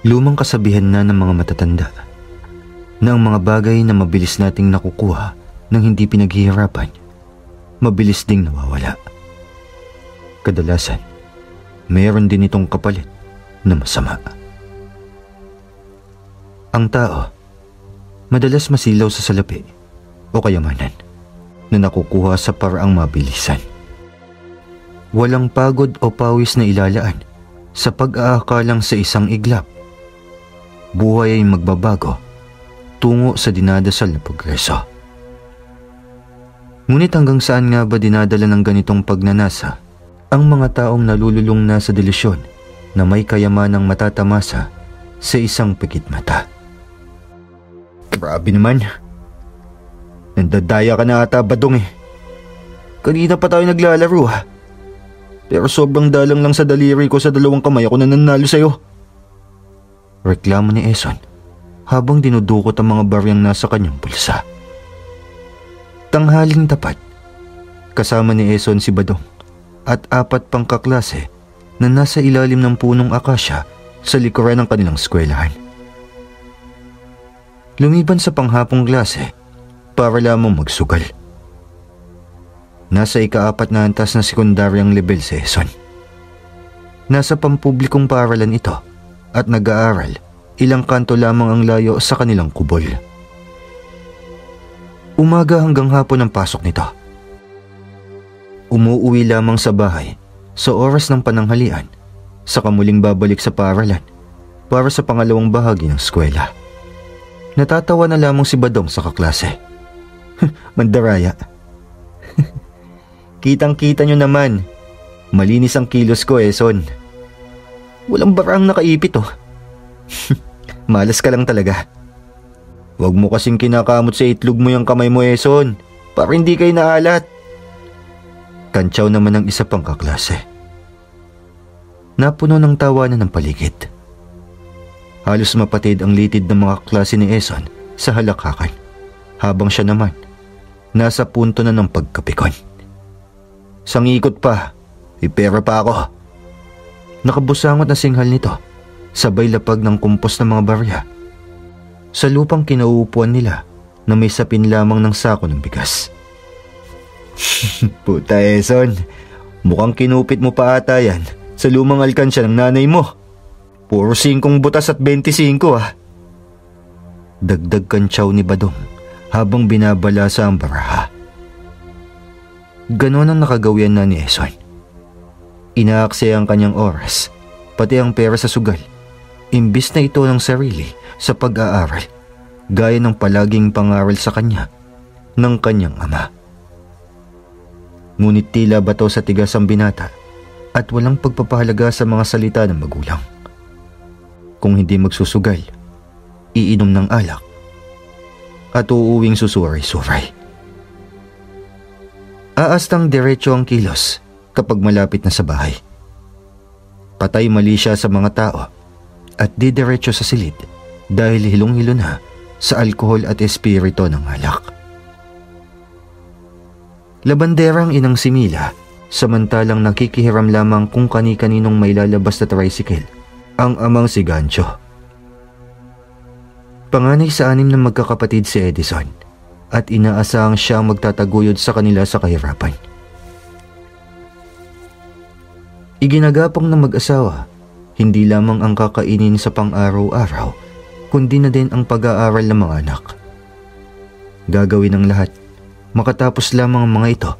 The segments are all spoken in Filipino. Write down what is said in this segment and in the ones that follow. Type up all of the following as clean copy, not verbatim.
Lumang kasabihan na ng mga matatanda na ang mga bagay na mabilis nating nakukuha nang hindi pinaghihirapan, mabilis ding nawawala. Kadalasan, mayroon din itong kapalit na masama. Ang tao, madalas masilaw sa salapi o kayamanan na nakukuha sa paraang mabilisan. Walang pagod o pawis na ilalaan sa pag-aakalang sa isang iglap. Buhay ay magbabago tungo sa dinadasal na progreso. Ngunit hanggang saan nga ba dinadala ng ganitong pagnanasa ang mga taong nalululong na sa delusyon na may kayamanang matatamasa sa isang pikit mata? Grabe naman. Nandadaya ka na ata, Badong eh. Kanina pa tayo naglalaro ha. Pero sobrang dalang lang sa daliri ko, sa dalawang kamay ako nananalo sa'yo. Reklamo ni Eson habang dinudukot ang mga baryang nasa kanyang bulsa. Tanghaling tapat, kasama ni Eson si Badong at 4 pang kaklase na nasa ilalim ng punong akasya sa likuran ng kanilang eskwelahan. Lumiban sa panghapong klase para lamang magsugal. Nasa ika-4 na antas na sekundaryang level si Eson. Nasa pampublikong paaralan ito at nag-aaral ilang kanto lamang ang layo sa kanilang kubol. Umaga hanggang hapon ang pasok nito. Umuuwi lamang sa bahay sa oras ng pananghalian, saka muling babalik sa paaralan para sa pangalawang bahagi ng eskwela. Natatawa na lamang si Badong sa kaklase. Mandaraya. Kitang-kita nyo naman, malinis ang kilos ko, Eson. Walang barang nakaipit oh. Malas ka lang talaga. Huwag mo kasing kinakamot sa itlog mo yung kamay mo, Eson, para hindi kayo naalat. Kantsaw naman ng isa pang kaklase. Napuno ng tawanan ng paligid. Halos mapatid ang litid ng mga klase ni Eson sa halakhakan, habang siya naman nasa punto na ng pagkapikon. Sangikot pa, ipera pa ako. Nakabusangot na singhal nito, sabay lapag ng kumpos ng mga barya sa lupang kinauupuan nila na may sapin lamang ng sako ng bigas. Puta, Eson, mukhang kinupit mo pa ata yan sa lumang alkansya ng nanay mo. Puro 5 butas at 25 ah. Dagdag kantsaw ni Badong habang binabalasa ang baraha. Ganon ang nakagawian na ni Eson. Inaaksaya ang kanyang oras, pati ang pera sa sugal, imbis na ito ng sarili sa pag-aaral, gaya ng palaging pangaral sa kanya ng kanyang ama. Ngunit tila bato sa tigas ang binata at walang pagpapahalaga sa mga salita ng magulang. Kung hindi magsusugal, iinom ng alak at uuwing susuray-suray. Aastang diretso ang kilos kapag malapit na sa bahay. Patay mali siya sa mga tao at didiretso sa silid dahil hilong-hilo na sa alkohol at espirito ng alak. Labanderang inang si Mila, samantalang nakikihiram lamang kung kani-kaninong may lalabas na tricycle ang amang si Gancho. Panganay sa 6 na magkakapatid si Edison at inaasahang siya magtataguyod sa kanila sa kahirapan. Iginagapang ng mag-asawa, hindi lamang ang kakainin sa pang-araw-araw, kundi na din ang pag-aaral ng mga anak. Gagawin ang lahat, makatapos lamang ang mga ito,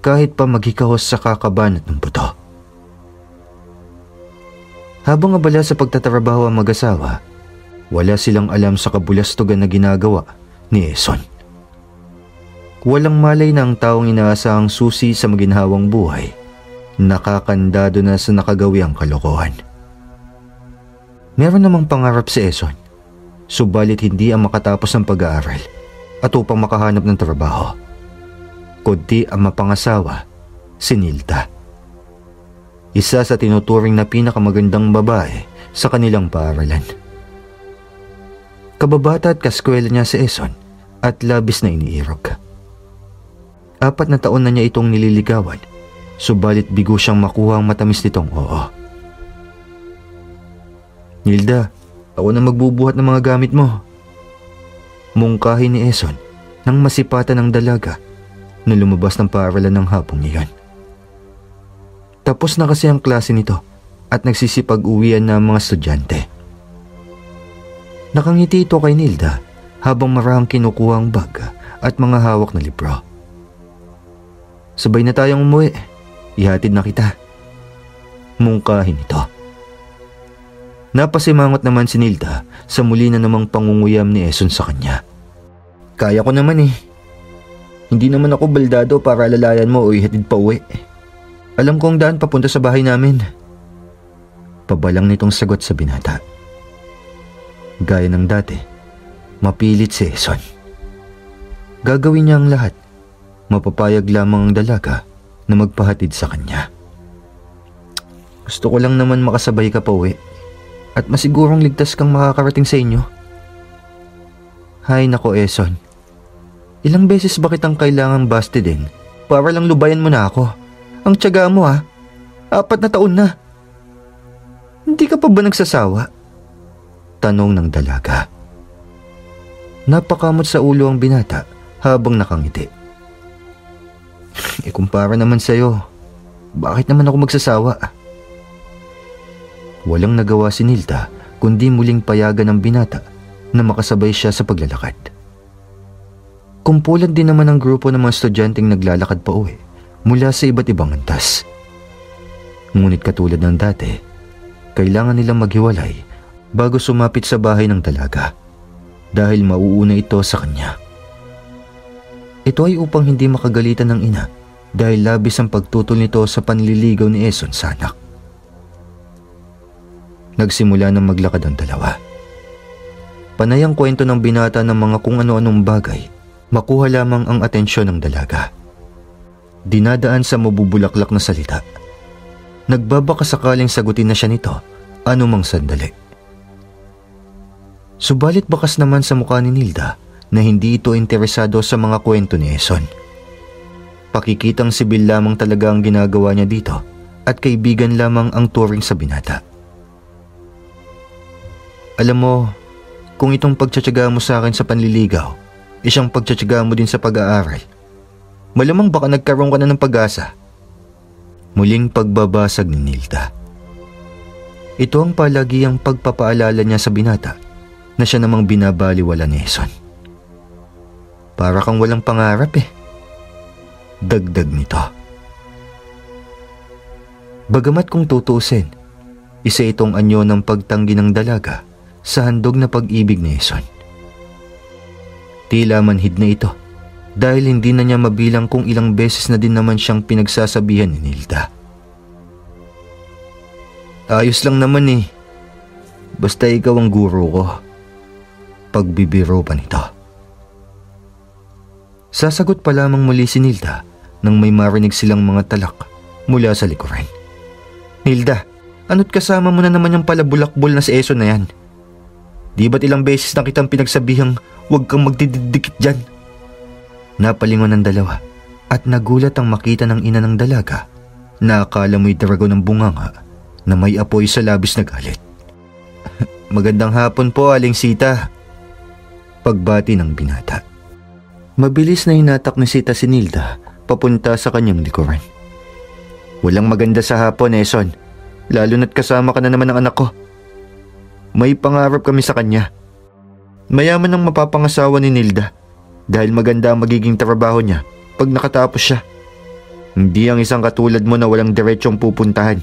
kahit pa maghikahos sa kakabanat ng buto. Habang abala sa pagtatrabaho ang mag-asawa, wala silang alam sa kabulastugan na ginagawa ni Eson. Walang malay na ang taong inaasahang susi sa maginhawang buhay, nakakandado na sa nakagawiang kalokohan. Meron namang pangarap si Eson, subalit hindi ang makatapos ng pag-aaral at upang makahanap ng trabaho, kundi ang mapangasawa, si Nilda. Isa sa tinuturing na pinakamagandang babae sa kanilang paaralan. Kababata at kaskwela niya si Eson at labis na iniirog. 4 na taon na niya itong nililigawan, subalit bigo siyang makuha ang matamis nitong oo. Nilda, Ako na magbubuhat ng mga gamit mo. Mungkahi ni Eson nang masipatan ng dalaga na lumabas ng paaralan ng hapong iyon. Tapos na kasi ang klase nito at nagsisipag-uwian na ang mga estudyante. Nakangiti ito kay Nilda habang marahang kinukuha ang bag at mga hawak na libro. Sabay na tayong umuwi. Ihatid na kita. Mungkahin ito. Napasimangot naman si Nilda sa muli na namang pangunguyam ni Eson sa kanya. Kaya ko naman eh. Hindi naman ako baldado para alalayan mo o ihatid pa uwi. Alam ko ang daan papunta sa bahay namin. Pabalang nitong sagot sa binata. Gaya ng dati, mapilit si Eson. Gagawin niya ang lahat. Mapapayag lamang ang dalaga na magpahatid sa kanya. Gusto ko lang naman makasabay ka pa uwi at masigurong ligtas kang makakarating sa inyo. Hay nako Eson, ilang beses ba kitang kailangang bastidin para lang lubayan mo na ako? Ang tiyaga mo 4 na taon na. Hindi ka pa ba nagsasawa? Tanong ng dalaga. Napakamot sa ulo ang binata habang nakangiti. Ikumpara naman sa'yo, bakit naman ako magsasawa? Walang nagawa si Nilda kundi muling payagan ng binata na makasabay siya sa paglalakad. Kumpulan din naman ang grupo ng mga estudyanteng naglalakad pa uwi mula sa iba't ibang antas. Ngunit katulad ng dati, kailangan nilang maghiwalay bago sumapit sa bahay ng dalaga dahil mauuna ito sa kanya. Ito ay upang hindi makagalitan ng ina dahil labis ang pagtutol nito sa panliligaw ni Eson sa anak. Nagsimula ng maglakad ang dalawa. Panay ang kwento ng binata ng mga kung ano-anong bagay, makuha lamang ang atensyon ng dalaga. Dinadaan sa mabubulaklak na salita. Nagbabaka sakaling sagutin na siya nito anumang sandali. Subalit bakas naman sa mukha ni Nilda na hindi ito interesado sa mga kwento ni Eson. Pakikitang sibil lamang talaga ang ginagawa niya dito at kaibigan lamang ang turing sa binata. Alam mo, kung itong pagtsatsaga mo sa akin sa panliligaw, isang pagtsatsaga mo din sa pag-aaral, malamang baka nagkaroon ka na ng pag-asa. Muling pagbabasag ni Nilda. Ito ang palagiang pagpapaalala niya sa binata na siya namang binabaliwala ni Eson. Para kang walang pangarap eh. Dagdag nito. Bagamat kung tutuusin, isa itong anyo ng pagtanggi ng dalaga sa handog na pag-ibig ni Eson. Tila manhid na ito dahil hindi na niya mabilang kung ilang beses na din naman siyang pinagsasabihan ni Nilda. Ayos lang naman eh. Basta ikaw ang guro ko. Pagbibiro pa nito. Sasagot pa lamang muli si Nilda nang may marinig silang mga talak mula sa likuran. Nilda, ano't kasama mo na naman yung palabulakbol na si Eson na yan? Di ba't ilang beses na kitang pinagsabihang huwag kang magdidikit dyan? Napalingon ng dalawa at nagulat ang makita ng ina ng dalaga na akala mo'y darago ng bunganga na may apoy sa labis na galit. Magandang hapon po, Aling Sita. Pagbati ng binata. Mabilis na hinatak ni Sita si Nilda papunta sa kanyang likuran. Walang maganda sa hapon, Eson. Lalo na't kasama ka na naman ng anak ko. May pangarap kami sa kanya. Mayaman ang mapapangasawa ni Nilda dahil maganda ang magiging trabaho niya pag nakatapos siya. Hindi ang isang katulad mo na walang diretsong pupuntahan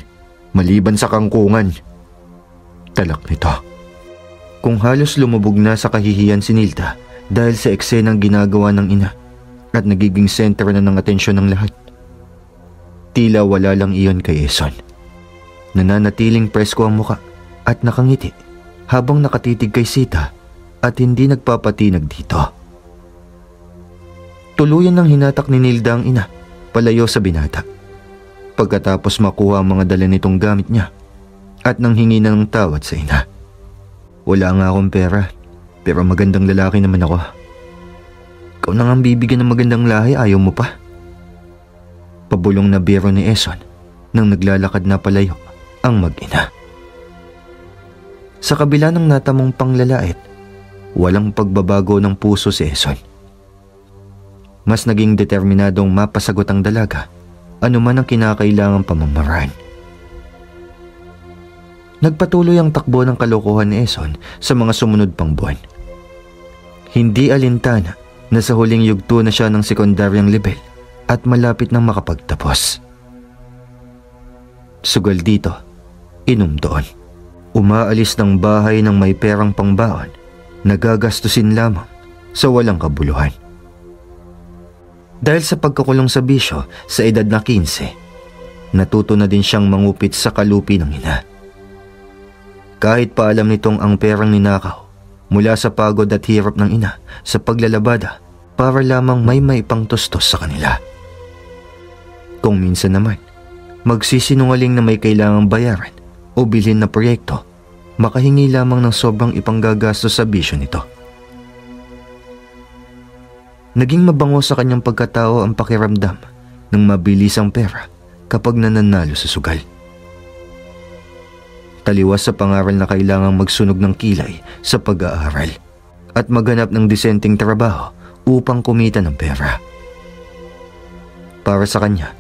maliban sa kangkungan. Talak nito. Kung halos lumubog na sa kahihiyan si Nilda dahil sa eksenang ginagawa ng ina at nagiging sentro na ng atensyon ng lahat. Tila wala lang iyon kay Eson. Nananatiling presko ang muka at nakangiti habang nakatitig kay Sita at hindi nagpapatinag dito. Tuluyan ng hinatak ni Nilda ang ina palayo sa binata. Pagkatapos makuha ang mga dala nitong gamit niya at nang hingi na ng tawad sa ina. Wala nga akong pera pero magandang lalaki naman ako. Ikaw na nga bibigyan ng magandang lahi, ayaw mo pa? Pabulong na biro ni Eson nang naglalakad na palayo ang mag-ina. Sa kabila ng natamong panglalait, walang pagbabago ng puso si Eson. Mas naging determinadong mapasagot ang dalaga anuman ang kinakailangang pamamaraan. Nagpatuloy ang takbo ng kalokohan ni Eson sa mga sumunod pang buwan. Hindi alintana na sa huling yugto na siya ng sekundaryang level at malapit nang makapagtapos. Sugal dito, inom doon. Umaalis ng bahay ng may perang pangbaon, nagagastusin lamang sa walang kabuluhan. Dahil sa pagkakulong sa bisyo sa edad na 15, natuto na din siyang mangupit sa kalupi ng ina. Kahit pa alam nitong ang perang ninakaw mula sa pagod at hirap ng ina sa paglalabada para lamang may maipangtustos sa kanila. Kung minsan naman, magsisinungaling na may kailangang bayaran o bilhin na proyekto, makahingi lamang ng sobrang ipanggagastos sa bisyo nito. Naging mabango sa kanyang pagkatao ang pakiramdam ng mabilisang pera kapag nananalo sa sugal. Taliwas sa pangaral na kailangang magsunog ng kilay sa pag-aaral at maghanap ng disenteng trabaho upang kumita ng pera. Para sa kanya,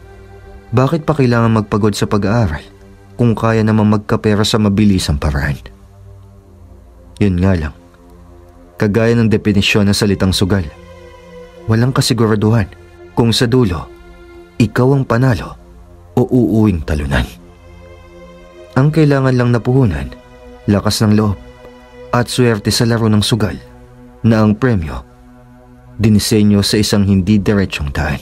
bakit pa kailangan magpagod sa pag-aaral kung kaya namang magkapera sa mabilisang paraan? Yun nga lang, kagaya ng definisyon ng salitang sugal, walang kasiguraduhan kung sa dulo, ikaw ang panalo o uuwing talunan. Ang kailangan lang na puhunan, lakas ng loob at swerte sa laro ng sugal na ang premyo, dinisenyo sa isang hindi diretsyong daan.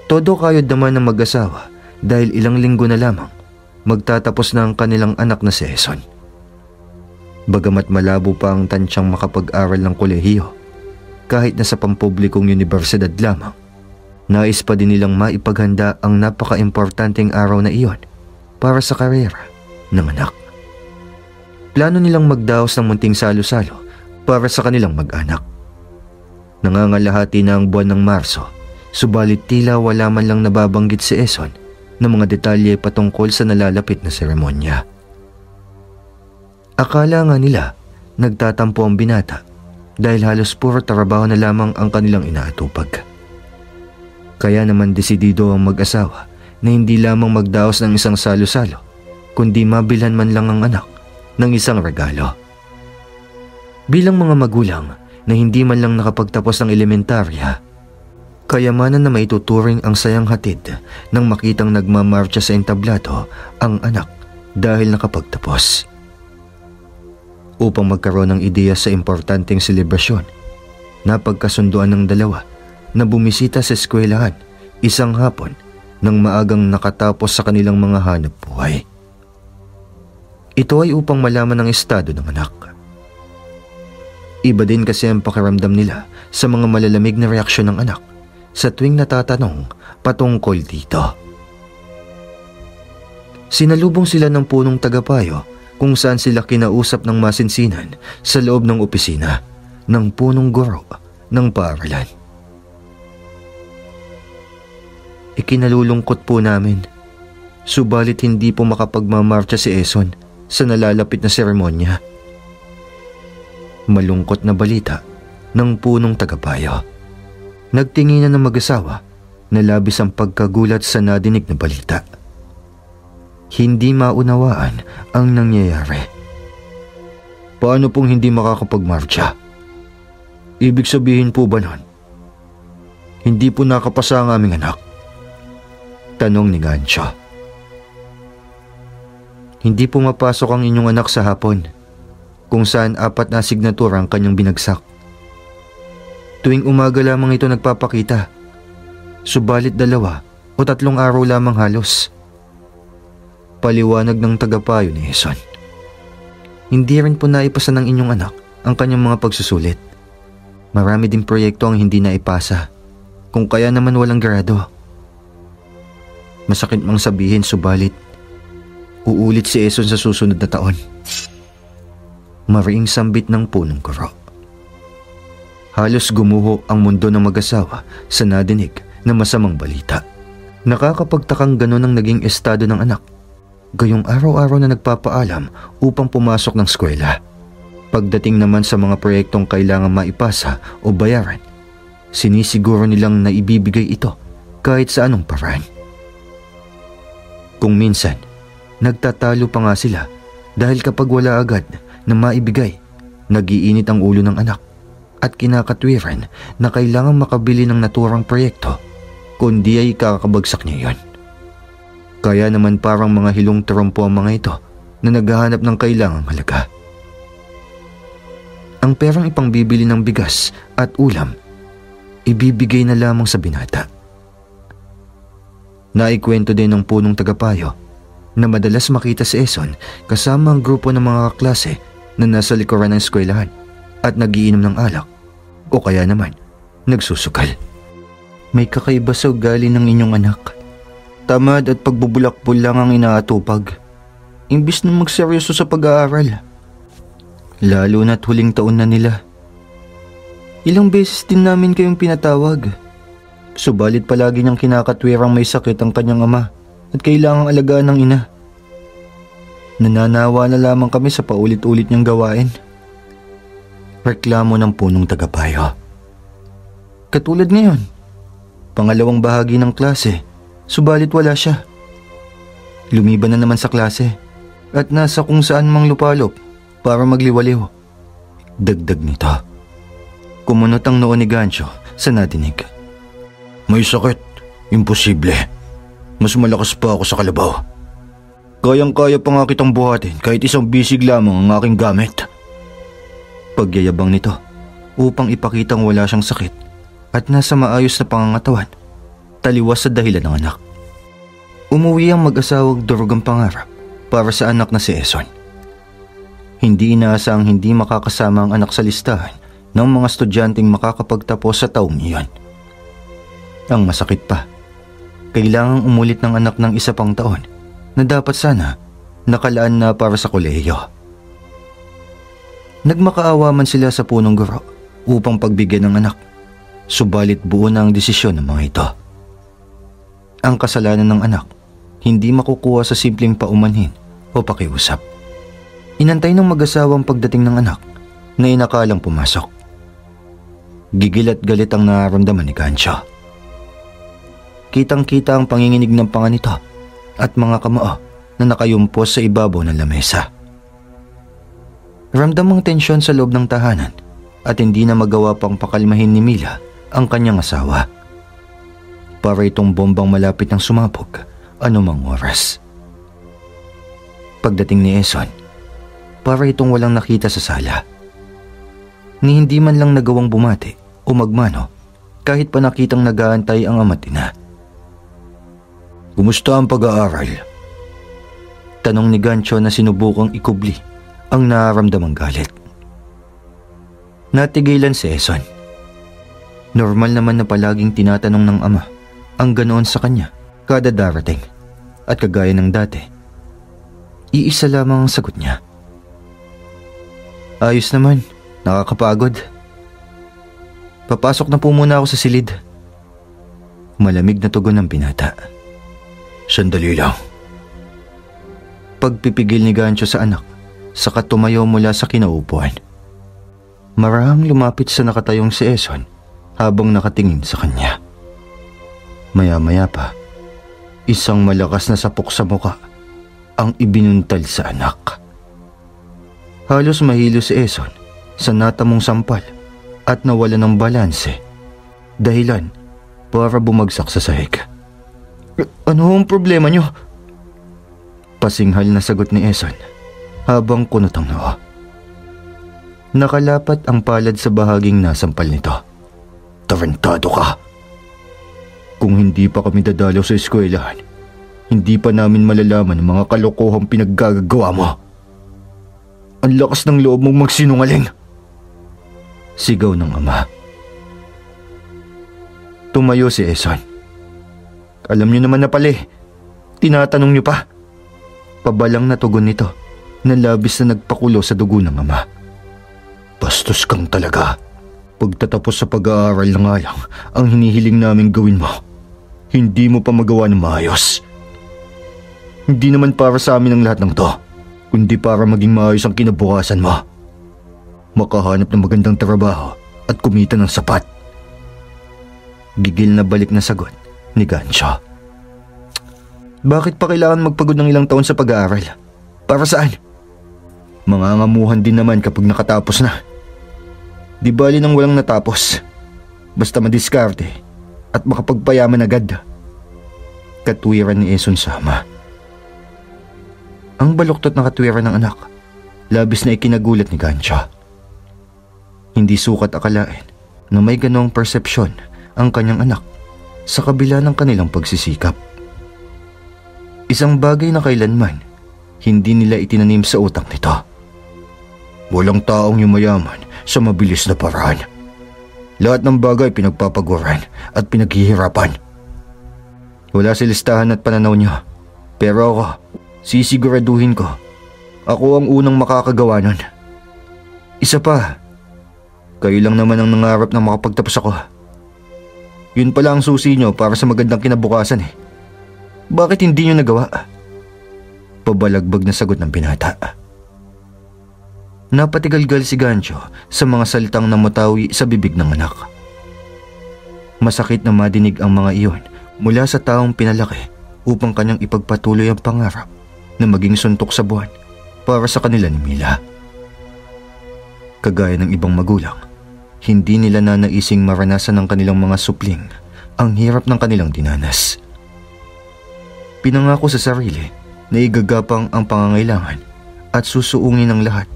Todo kayod naman ng mag-asawa dahil ilang linggo na lamang magtatapos na ang kanilang anak na si Eson. Bagamat malabo pa ang tansyang makapag-aral ng kolehiyo, kahit na sa pampublikong universidad lamang, nais pa din nilang maipaghanda ang napaka-importanteng araw na iyon para sa karera ng anak. Plano nilang magdaos ng munting salo-salo para sa kanilang mag-anak. Nangangalahati na ang buwan ng Marso, subalit tila wala man lang nababanggit si Eson ng mga detalye patungkol sa nalalapit na seremonya. Akala nga nila nagtatampo ang binata dahil halos puro trabaho na lamang ang kanilang inaatupag. Kaya naman desidido ang mag-asawa na hindi lamang magdaos ng isang salo-salo, kundi mabilhan man lang ang anak ng isang regalo. Bilang mga magulang na hindi man lang nakapagtapos ng elementarya, kayamanan na maituturing ang sayang hatid nang makitang nagmamarcha sa entablado ang anak dahil nakapagtapos. Upang magkaroon ng ideya sa importanteng selebrasyon, napagkasunduan ng dalawa na bumisita sa eskwelahan isang hapon nang maagang nakatapos sa kanilang mga hanap buhay. Ito ay upang malaman ang estado ng anak. Iba din kasi ang pakiramdam nila sa mga malalamig na reaksyon ng anak sa tuwing natatanong patungkol dito. Sinalubong sila ng punong tagapayo kung saan sila kinausap ng masinsinan sa loob ng opisina ng punong guro ng paaralan. Ikinalulungkot po namin, subalit hindi po makapagmamarcha si Eson sa nalalapit na seremonya. Malungkot na balita ng punong tagapayo. Nagtinginan ng mag-asawa na labis ang pagkagulat sa nadinig na balita. Hindi maunawaan ang nangyayari. Paano pong hindi makakapagmarcha? Ibig sabihin po ba nun, hindi po nakapasa ang aming anak? Tanong ni Gancho. Hindi po mapasok ang inyong anak sa hapon, kung saan 4 na signatura ang kanyang binagsak. Tuwing umaga lamang ito nagpapakita, subalit 2 o 3 araw lamang halos. Paliwanag ng tagapayo ni Eson. Hindi rin po naipasa ng inyong anak ang kanyang mga pagsusulit. Marami ding proyekto ang hindi naipasa, kung kaya naman walang grado. Masakit mang sabihin, subalit uulit si Eson sa susunod na taon. Mariing sambit ng punong guro. Halos gumuho ang mundo ng mag-asawa sa nadinig na masamang balita. Nakakapagtakang ganon ang naging estado ng anak gayong araw-araw na nagpapaalam upang pumasok ng eskwela. Pagdating naman sa mga proyektong kailangan maipasa o bayaran, sinisiguro nilang na ibibigay ito kahit sa anong paraan. Kung minsan, nagtatalo pa nga sila dahil kapag wala agad na maibigay, nagiinit ang ulo ng anak at kinakatwiran na kailangan makabili ng naturang proyekto, kundi ay kakabagsak niya yon. Kaya naman parang mga hilong trompo ang mga ito na naghahanap ng kailangang halaga. Ang perang ipangbibili ng bigas at ulam, ibibigay na lamang sa binata. Naikwento din ng punong tagapayo na madalas makita si Eson kasama ang grupo ng mga kaklase na nasa likuran ng eskwelahan at nagiinom ng alak o kaya naman nagsusukal. May kakaiba sa ugali ng inyong anak. Tamad at pagbubulakbol lang ang inaatupag, imbis na magseryoso sa pag-aaral. Lalo na't huling taon na nila. Ilang beses din namin kayong pinatawag. Subalit palagi niyang kinakatwirang may sakit ang kanyang ama at kailangang alagaan ng ina. Nananawa na lamang kami sa paulit-ulit niyang gawain. Reklamo ng punong tagapayo. Katulad ngayon, pangalawang bahagi ng klase, subalit wala siya. Lumiban na naman sa klase at nasa kung saan mang lupalop para magliwaliw. Dagdag nito. Kumunot ang noo ni Gancho sa nadinig. May sakit. Imposible. Mas malakas pa ako sa kalabaw. Kayang-kaya pa nga kitang buhatin kahit isang bisig lamang ang aking gamit. Pagyayabang nito upang ipakitang wala siyang sakit at nasa maayos na pangangatawan, taliwas sa dahilan ng anak. Umuwi ang mag-asawang durugang pangarap para sa anak na si Eson. Hindi inaasang hindi makakasama ang anak sa listahan ng mga estudyanteng makakapagtapos sa taong iyon. Ang masakit pa, kailangang umulit ng anak ng isa pang taon na dapat sana nakalaan na para sa kolehiyo. Nagmakaawa man sila sa punong guro upang pagbigyan ng anak, subalit buo na ang desisyon ng mga ito. Ang kasalanan ng anak hindi makukuha sa simpleng paumanhin o pakiusap. Inantay ng mag-asawang pagdating ng anak na inakalang pumasok. Gigil at galit ang nararamdaman ni Gancho. Kitang-kita ang panginginig ng panga nito at mga kamao na nakayumpos sa ibabaw ng lamesa. Ramdam ang tensyon sa loob ng tahanan at hindi na magawa pang pakalmahin ni Mila ang kanyang asawa. Para itong bombang malapit ng sumabog anumang oras. Pagdating ni Eson, para itong walang nakita sa sala. Ni hindi man lang nagawang bumati o magmano kahit pa nakitang nag-aantay ang ama't ina. Kumusta ang pag-aaral? Tanong ni Gancho na sinubukang ikubli ang nararamdamang galit. Natigilan si Eson. Normal naman na palaging tinatanong ng ama ang ganoon sa kanya kada darating at kagaya ng dati, iisa lamang ang sagot niya. Ayos naman, nakakapagod. Papasok na po muna ako sa silid. Malamig na tugon ng binata. Sandali lang. Pagpipigil ni Gancho sa anak, saka tumayo mula sa kinaupuan. Marahang lumapit sa nakatayong si Eson habang nakatingin sa kanya. Maya-maya pa, isang malakas na sapok sa muka ang ibinuntal sa anak. Halos mahilo si Eson sa natamong sampal at nawala ng balanse, dahilan para bumagsak sa sahig. Ano ang problema niyo? Pasinghal na sagot ni Eson habang kunot ang noo. Nakalapat ang palad sa bahaging nasampal nito. Tarantado ka! Kung hindi pa kami dadalaw sa eskwelahan, hindi pa namin malalaman ang mga kalokohang pinaggagawa mo. Ang lakas ng loob mong magsinungaling! Sigaw ng ama. Tumayo si Eson. Alam niyo naman na pala eh. Tinatanong niyo pa. Pabalang na tugon nito na labis na nagpakulo sa dugo ng ama. Bastos kang talaga. Pagtatapos sa pag-aaral na nga lang ang hinihiling namin gawin mo, hindi mo pa magawa ng maayos. Hindi naman para sa amin ang lahat ng to, kundi para maging maayos ang kinabukasan mo. Makahanap ng magandang trabaho at kumita ng sapat. Gigil na balik na sagot ni Gancho. Bakit pa kailangan magpagod ng ilang taon sa pag-aaral? Para saan? Mangangamuhan din naman kapag nakatapos na. Di bali nang walang natapos. Basta madiskarte at makapagpayaman agad. Katwiran ni Eson Sama. Ang baluktot na katwiran ng anak, labis na ikinagulat ni Gancho. Hindi sukat akalain na may ganoong persepsyon ang kanyang anak sa kabila ng kanilang pagsisikap. Isang bagay na kailanman hindi nila itinanim sa utak nito. Walang taong yumayaman sa mabilis na paraan. Lahat ng bagay pinagpapaguran at pinaghihirapan. Wala sa listahan at pananaw niyo, pero ako, sisiguraduhin ko, ako ang unang makakagawa nun. Isa pa, kayo lang naman ang nangarap na makapagtapos ako. Yun pala ang susi nyo para sa magandang kinabukasan eh. Bakit hindi nyo nagawa? Pabalagbag na sagot ng binata. Napatigalgal si Gancho sa mga salitang namatawi sa bibig ng anak. Masakit na madinig ang mga iyon mula sa taong pinalaki upang kanyang ipagpatuloy ang pangarap na maging suntok sa buwan para sa kanila ni Mila. Kagaya ng ibang magulang, hindi nila nanaising maranasan ng kanilang mga supling ang hirap ng kanilang dinanas. Pinangako sa sarili na igagapang ang pangangailangan at susuungin ng lahat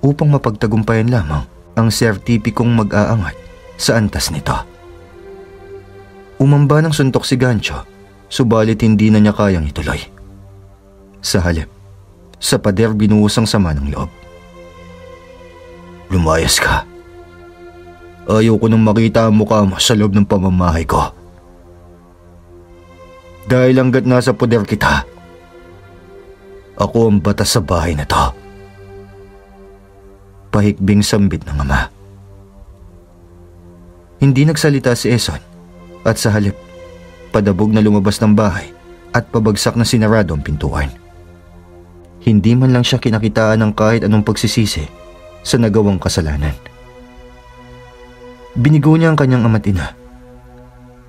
upang mapagtagumpayan lamang ang sertipikong mag-aangat sa antas nito. Umamba ng suntok si Gancho, subalit hindi na niya kayang ituloy. Sa halip, sa pader binuhos ang sama ng loob. Lumayas ka. Ayaw ko nang makita ang mukha mo sa loob ng pamamahay ko. Dahil hanggat nasa poder kita, ako ang batas sa bahay na to. Pahikbing sambit ng ama. Hindi nagsalita si Eson at sa halip, padabog na lumabas ng bahay at pabagsak na sinarado ang pintuan. Hindi man lang siya kinakitaan ng kahit anong pagsisisi sa nagawang kasalanan. Binigo niya ang kanyang ama't ina.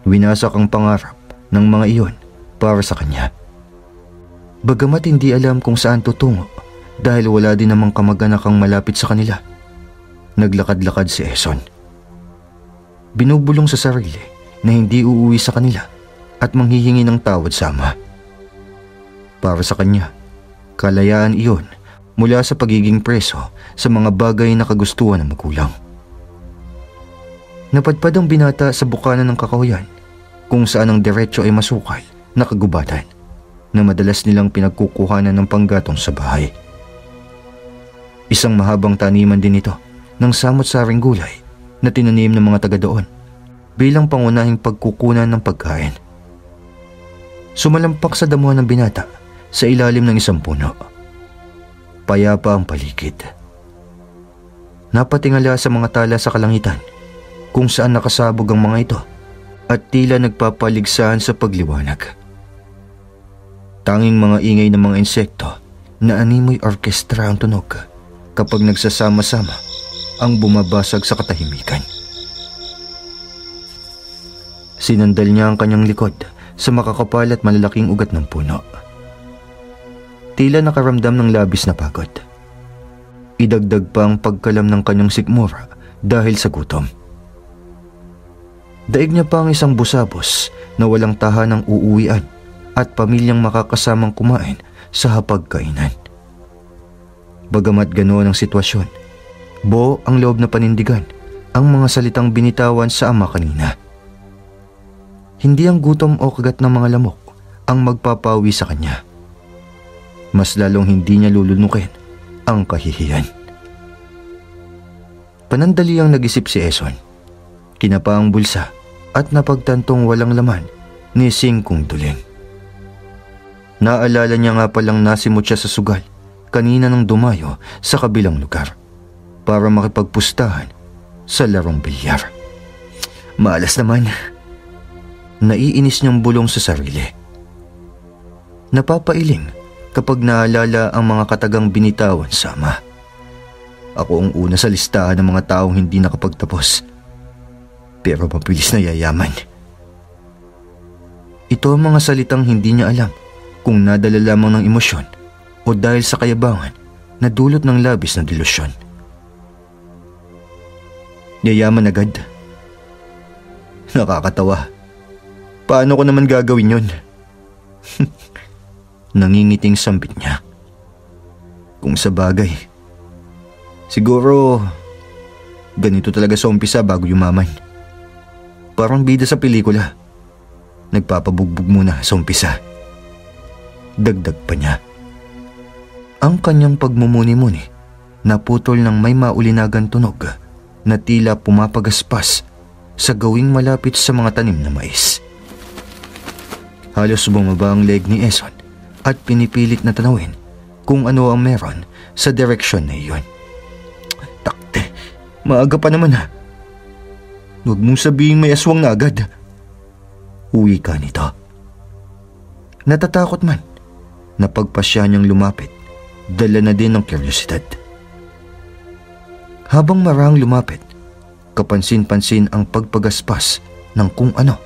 Winasak ang pangarap ng mga iyon para sa kanya. Bagamat hindi alam kung saan tutungo dahil wala din namang kamag-anak ang malapit sa kanila, naglakad-lakad si Eson. Binubulong sa sarili na hindi uuwi sa kanila at manghihingi ng tawad sa ama. Para sa kanya, kalayaan iyon mula sa pagiging preso sa mga bagay na kagustuhan ng magulang. Napadpad ang binata sa bukana ng kakahuyan kung saan ang diretso ay masukal na kagubatan na madalas nilang pinagkukuhanan ng panggatong sa bahay. Isang mahabang taniman din ito ng samot-saring gulay na tinanim ng mga taga doon bilang pangunahing pagkukunan ng pagkain. Sumalampak sa damuhan ng binata sa ilalim ng isang puno. Payapa ang paligid. Napatingala sa mga tala sa kalangitan kung saan nakasabog ang mga ito at tila nagpapaligsahan sa pagliwanag. Tanging mga ingay ng mga insekto na animoy orkestra ang tunog kapag nagsasama-sama ang bumabasag sa katahimikan. Sinandal niya ang kanyang likod sa makakapal at malalaking ugat ng puno. Tila nakaramdam ng labis na pagod. Idagdag pa ang pagkalam ng kanyang sikmura dahil sa gutom. Daig niya pa ang isang busabos na walang tahanang uuwian at pamilyang makakasamang kumain sa hapagkainan. Bagamat ganoon ang sitwasyon, buo ang loob na panindigan ang mga salitang binitawan sa ama kanina. Hindi ang gutom o kagat ng mga lamok ang magpapawi sa kanya. Mas lalong hindi niya lulunukin ang kahihiyan. Panandali ang nag-isip si Eson. Kinapa ang bulsa at napagtantong walang laman ni Singkong Duling. Naalala niya nga palang nasimot siya sa sugal kanina nang dumayo sa kabilang lugar para makipagpustahan sa larong bilyar. Malas naman. Naiinis niyang bulong sa sarili. Napapailing kapag naalala ang mga katagang binitawan sa ama. Ako ang una sa listahan ng mga taong hindi nakapagtapos, pero mabilis na yayaman. Ito ang mga salitang hindi niya alam kung nadala lamang ng emosyon o dahil sa kayabangan na dulot ng labis na delusyon. Yayaman agad? Nakakatawa. Paano ko naman gagawin yun? Nangingiting sambit niya. Kung sa bagay, siguro ganito talaga sa umpisa bago yumaman. Parang bida sa pelikula. Nagpapabugbog muna sa umpisa. Dagdag pa niya. Ang kanyang pagmumuni-muni naputol ng may maulinagang tunog na tila pumapagaspas sa gawing malapit sa mga tanim na mais. Halos bumaba ang leg ni Eson at pinipilit na tanawin kung ano ang meron sa direksyon na iyon. Takte, maaga pa naman ha. Huwag mong sabihin may aswang na agad. Uwi ka nito. Natatakot man, napagpasya niyang lumapit, dala na din ng kuryosidad. Habang marang lumapit, kapansin-pansin ang pagpagaspas ng kung ano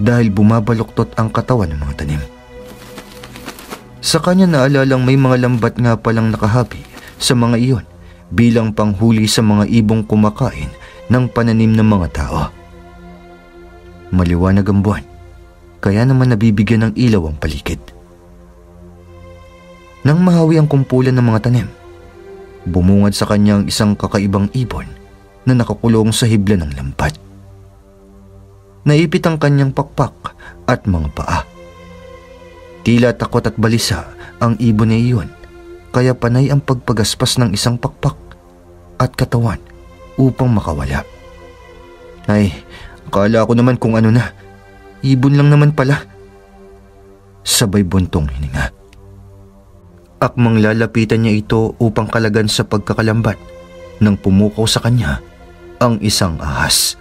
dahil bumabaluktot ang katawan ng mga tanim. Sa kanya naalalang may mga lambat nga palang nakahabi sa mga iyon bilang panghuli sa mga ibong kumakain ng pananim ng mga tao. Maliwanag ang buwan, kaya naman nabibigyan ng ilaw ang paligid. Nang mahawi ang kumpulan ng mga tanim, bumungad sa kanya ang isang kakaibang ibon na nakakulong sa hibla ng lambat. Naipit ang kanyang pakpak at mga paa. Tila takot at balisa ang ibon na iyon, kaya panay ang pagpagaspas ng isang pakpak at katawan upang makawala. Ay, akala ko naman kung ano na. Ibon lang naman pala. Sabay buntong hininga. Akmang lalapitan niya ito upang kalagan sa pagkakalambat nang pumukaw sa kanya ang isang ahas.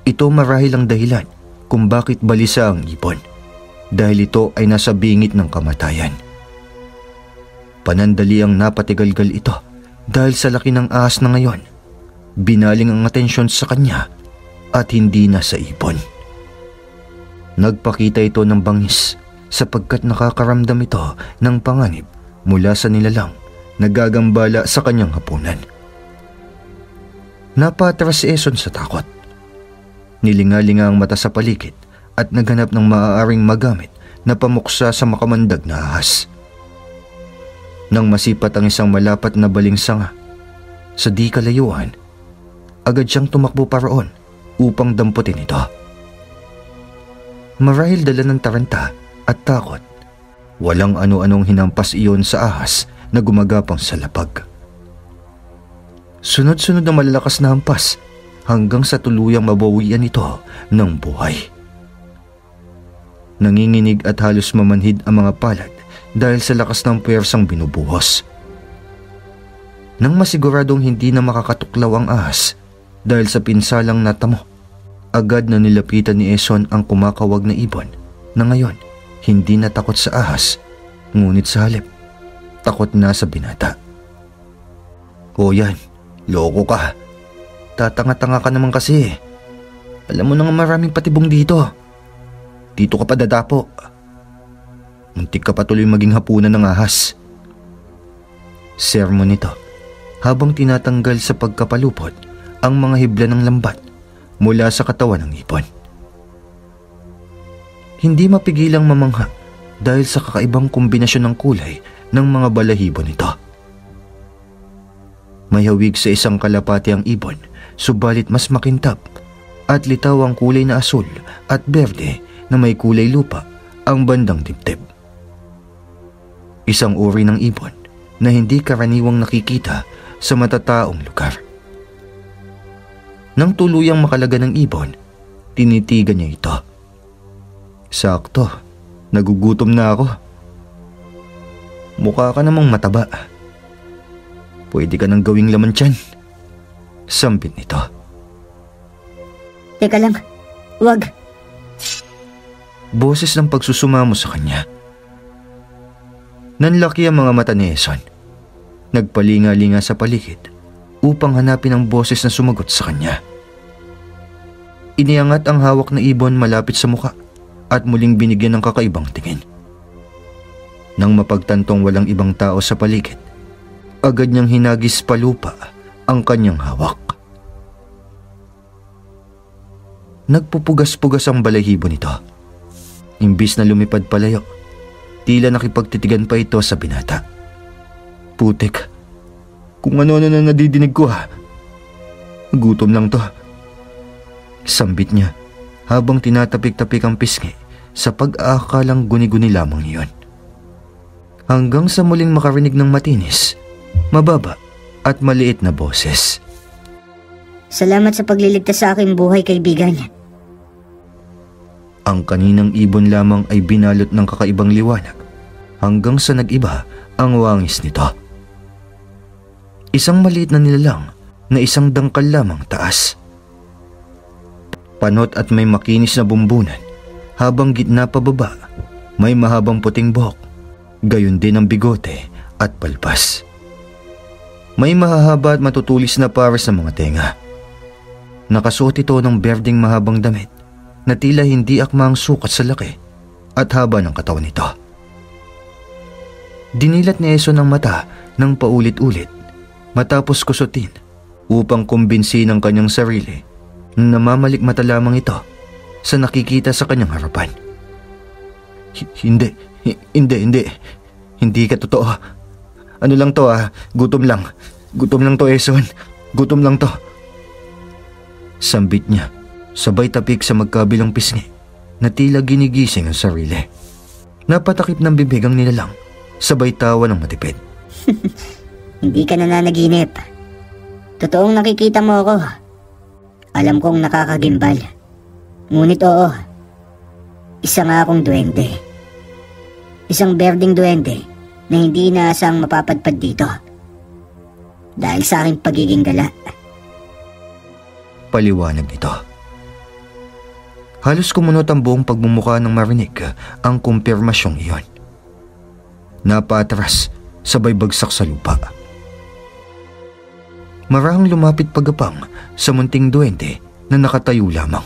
Ito marahil ang dahilan kung bakit balisa ang ibon, dahil ito ay nasa bingit ng kamatayan. Panandali ang napatigalgal ito dahil sa laki ng ahas na ngayon. Binaling ang atensyon sa kanya at hindi na sa ibon. Nagpakita ito ng bangis sapagkat nakakaramdam ito ng panganib mula sa nilalang na gagambala sa kanyang hapunan. Napatras si Eson sa takot. Nilingalinga ang mata sa paligid at naghanap ng maaaring magamit na pamuksa sa makamandag na ahas. Nang masipat ang isang malapat na baling sanga sa di kalayuan, agad siyang tumakbo pa roon upang damputin ito. Marahil dala ng taranta at takot, walang ano-anong hinampas iyon sa ahas na gumagapang sa lapag. Sunod-sunod na malalakas na hampas hanggang sa tuluyang mabawian ito ng buhay. Nanginginig at halos mamanhid ang mga palad dahil sa lakas ng puwersang binubuhos. Nang masiguradong hindi na makakatuklaw ang ahas dahil sa pinsalang natamo, agad na nilapitan ni Eson ang kumakawag na ibon na ngayon hindi na takot sa ahas, ngunit sa halip, takot na sa binata. O yan, loko ka. Tatanga-tanga ka naman kasi. Alam mo na nga maraming patibong dito. Dito ka pa dadapo. Muntik ka pa tuloy maging hapunan ng ahas. Sermon nito habang tinatanggal sa pagkapalupot ang mga hibla ng lambat mula sa katawan ng ibon. Hindi mapigilang mamangha dahil sa kakaibang kombinasyon ng kulay ng mga balahibo nito. May hawig sa isang kalapati ang ibon, subalit mas makintab at litaw ang kulay na asul at berde na may kulay lupa ang bandang dibdib. Isang uri ng ibon na hindi karaniwang nakikita sa matataong lugar. Nang tuluyang makalaga ng ibon, tinitigan niya ito. Sakto, nagugutom na ako. Mukha ka namang mataba. Pwede ka nang gawing laman tiyan. Sambit nito. Teka lang, wag. Boses ng pagsusumamo sa kanya. Nanlaki ang mga mata ni Eson. Nagpalinga-linga sa paligid upang hanapin ang boses na sumagot sa kanya. Iniangat ang hawak na ibon malapit sa muka at muling binigyan ng kakaibang tingin. Nang mapagtantong walang ibang tao sa paligid, agad niyang hinagis palupa ang kanyang hawak. Nagpupugas-pugas ang balahibo nito. Imbis na lumipad palayo, tila nakipagtitigan pa ito sa binata. Putik, kung ano-ano na nadidinig ko ha. Gutom lang to. Sambit niya habang tinatapik-tapik ang pisngi sa pag-aakalang guni-guni lamang iyon. Hanggang sa muling makarinig ng matinis, mababa at maliit na boses. Salamat sa pagliligtas sa aking buhay, kaibigan. Ang kaninang ibon lamang ay binalot ng kakaibang liwanag hanggang sa nag-iba ang wangis nito. Isang maliit na nilalang na isang dangkal lamang taas. Panot at may makinis na bumbunan, habang gitna pababa may mahabang puting buhok, gayon din ang bigote at palpas. May mahahaba at matutulis na pares sa mga tenga. Nakasuot ito ng berdeng mahabang damit na tila hindi akmang sukat sa laki at haba ng katawan nito. Dinilat ni Eson ang mata ng paulit-ulit matapos kusutin upang kumbinsin ang kanyang sarili na namamalikmata lamang ito sa nakikita sa kanyang harapan. Hindi. Hindi ka totoo. Ano lang to gutom lang. Gutom lang to, Eson. Gutom lang to. Sambit niya, sabay tapik sa magkabilang pisngi na tila ginigising ang sarili. Napatakip ng bibig ang nilalang, sabay tawa ng matipid. Hindi ka nananaginip. Totoong nakikita mo ako. Alam kong nakakagimbal. Ngunit oo, isa nga akong duwende. Isang berdeng duwende na hindi inaasang mapapadpad dito. Dahil sa aking pagiging gala. Paliwanag nito. Halos kumunot ang buong pagmumukha ng marinig ang kumpirmasyong iyon. Napatras, sabay bagsak sa lupa. Marahang lumapit pagapang sa munting duwende na nakatayo lamang.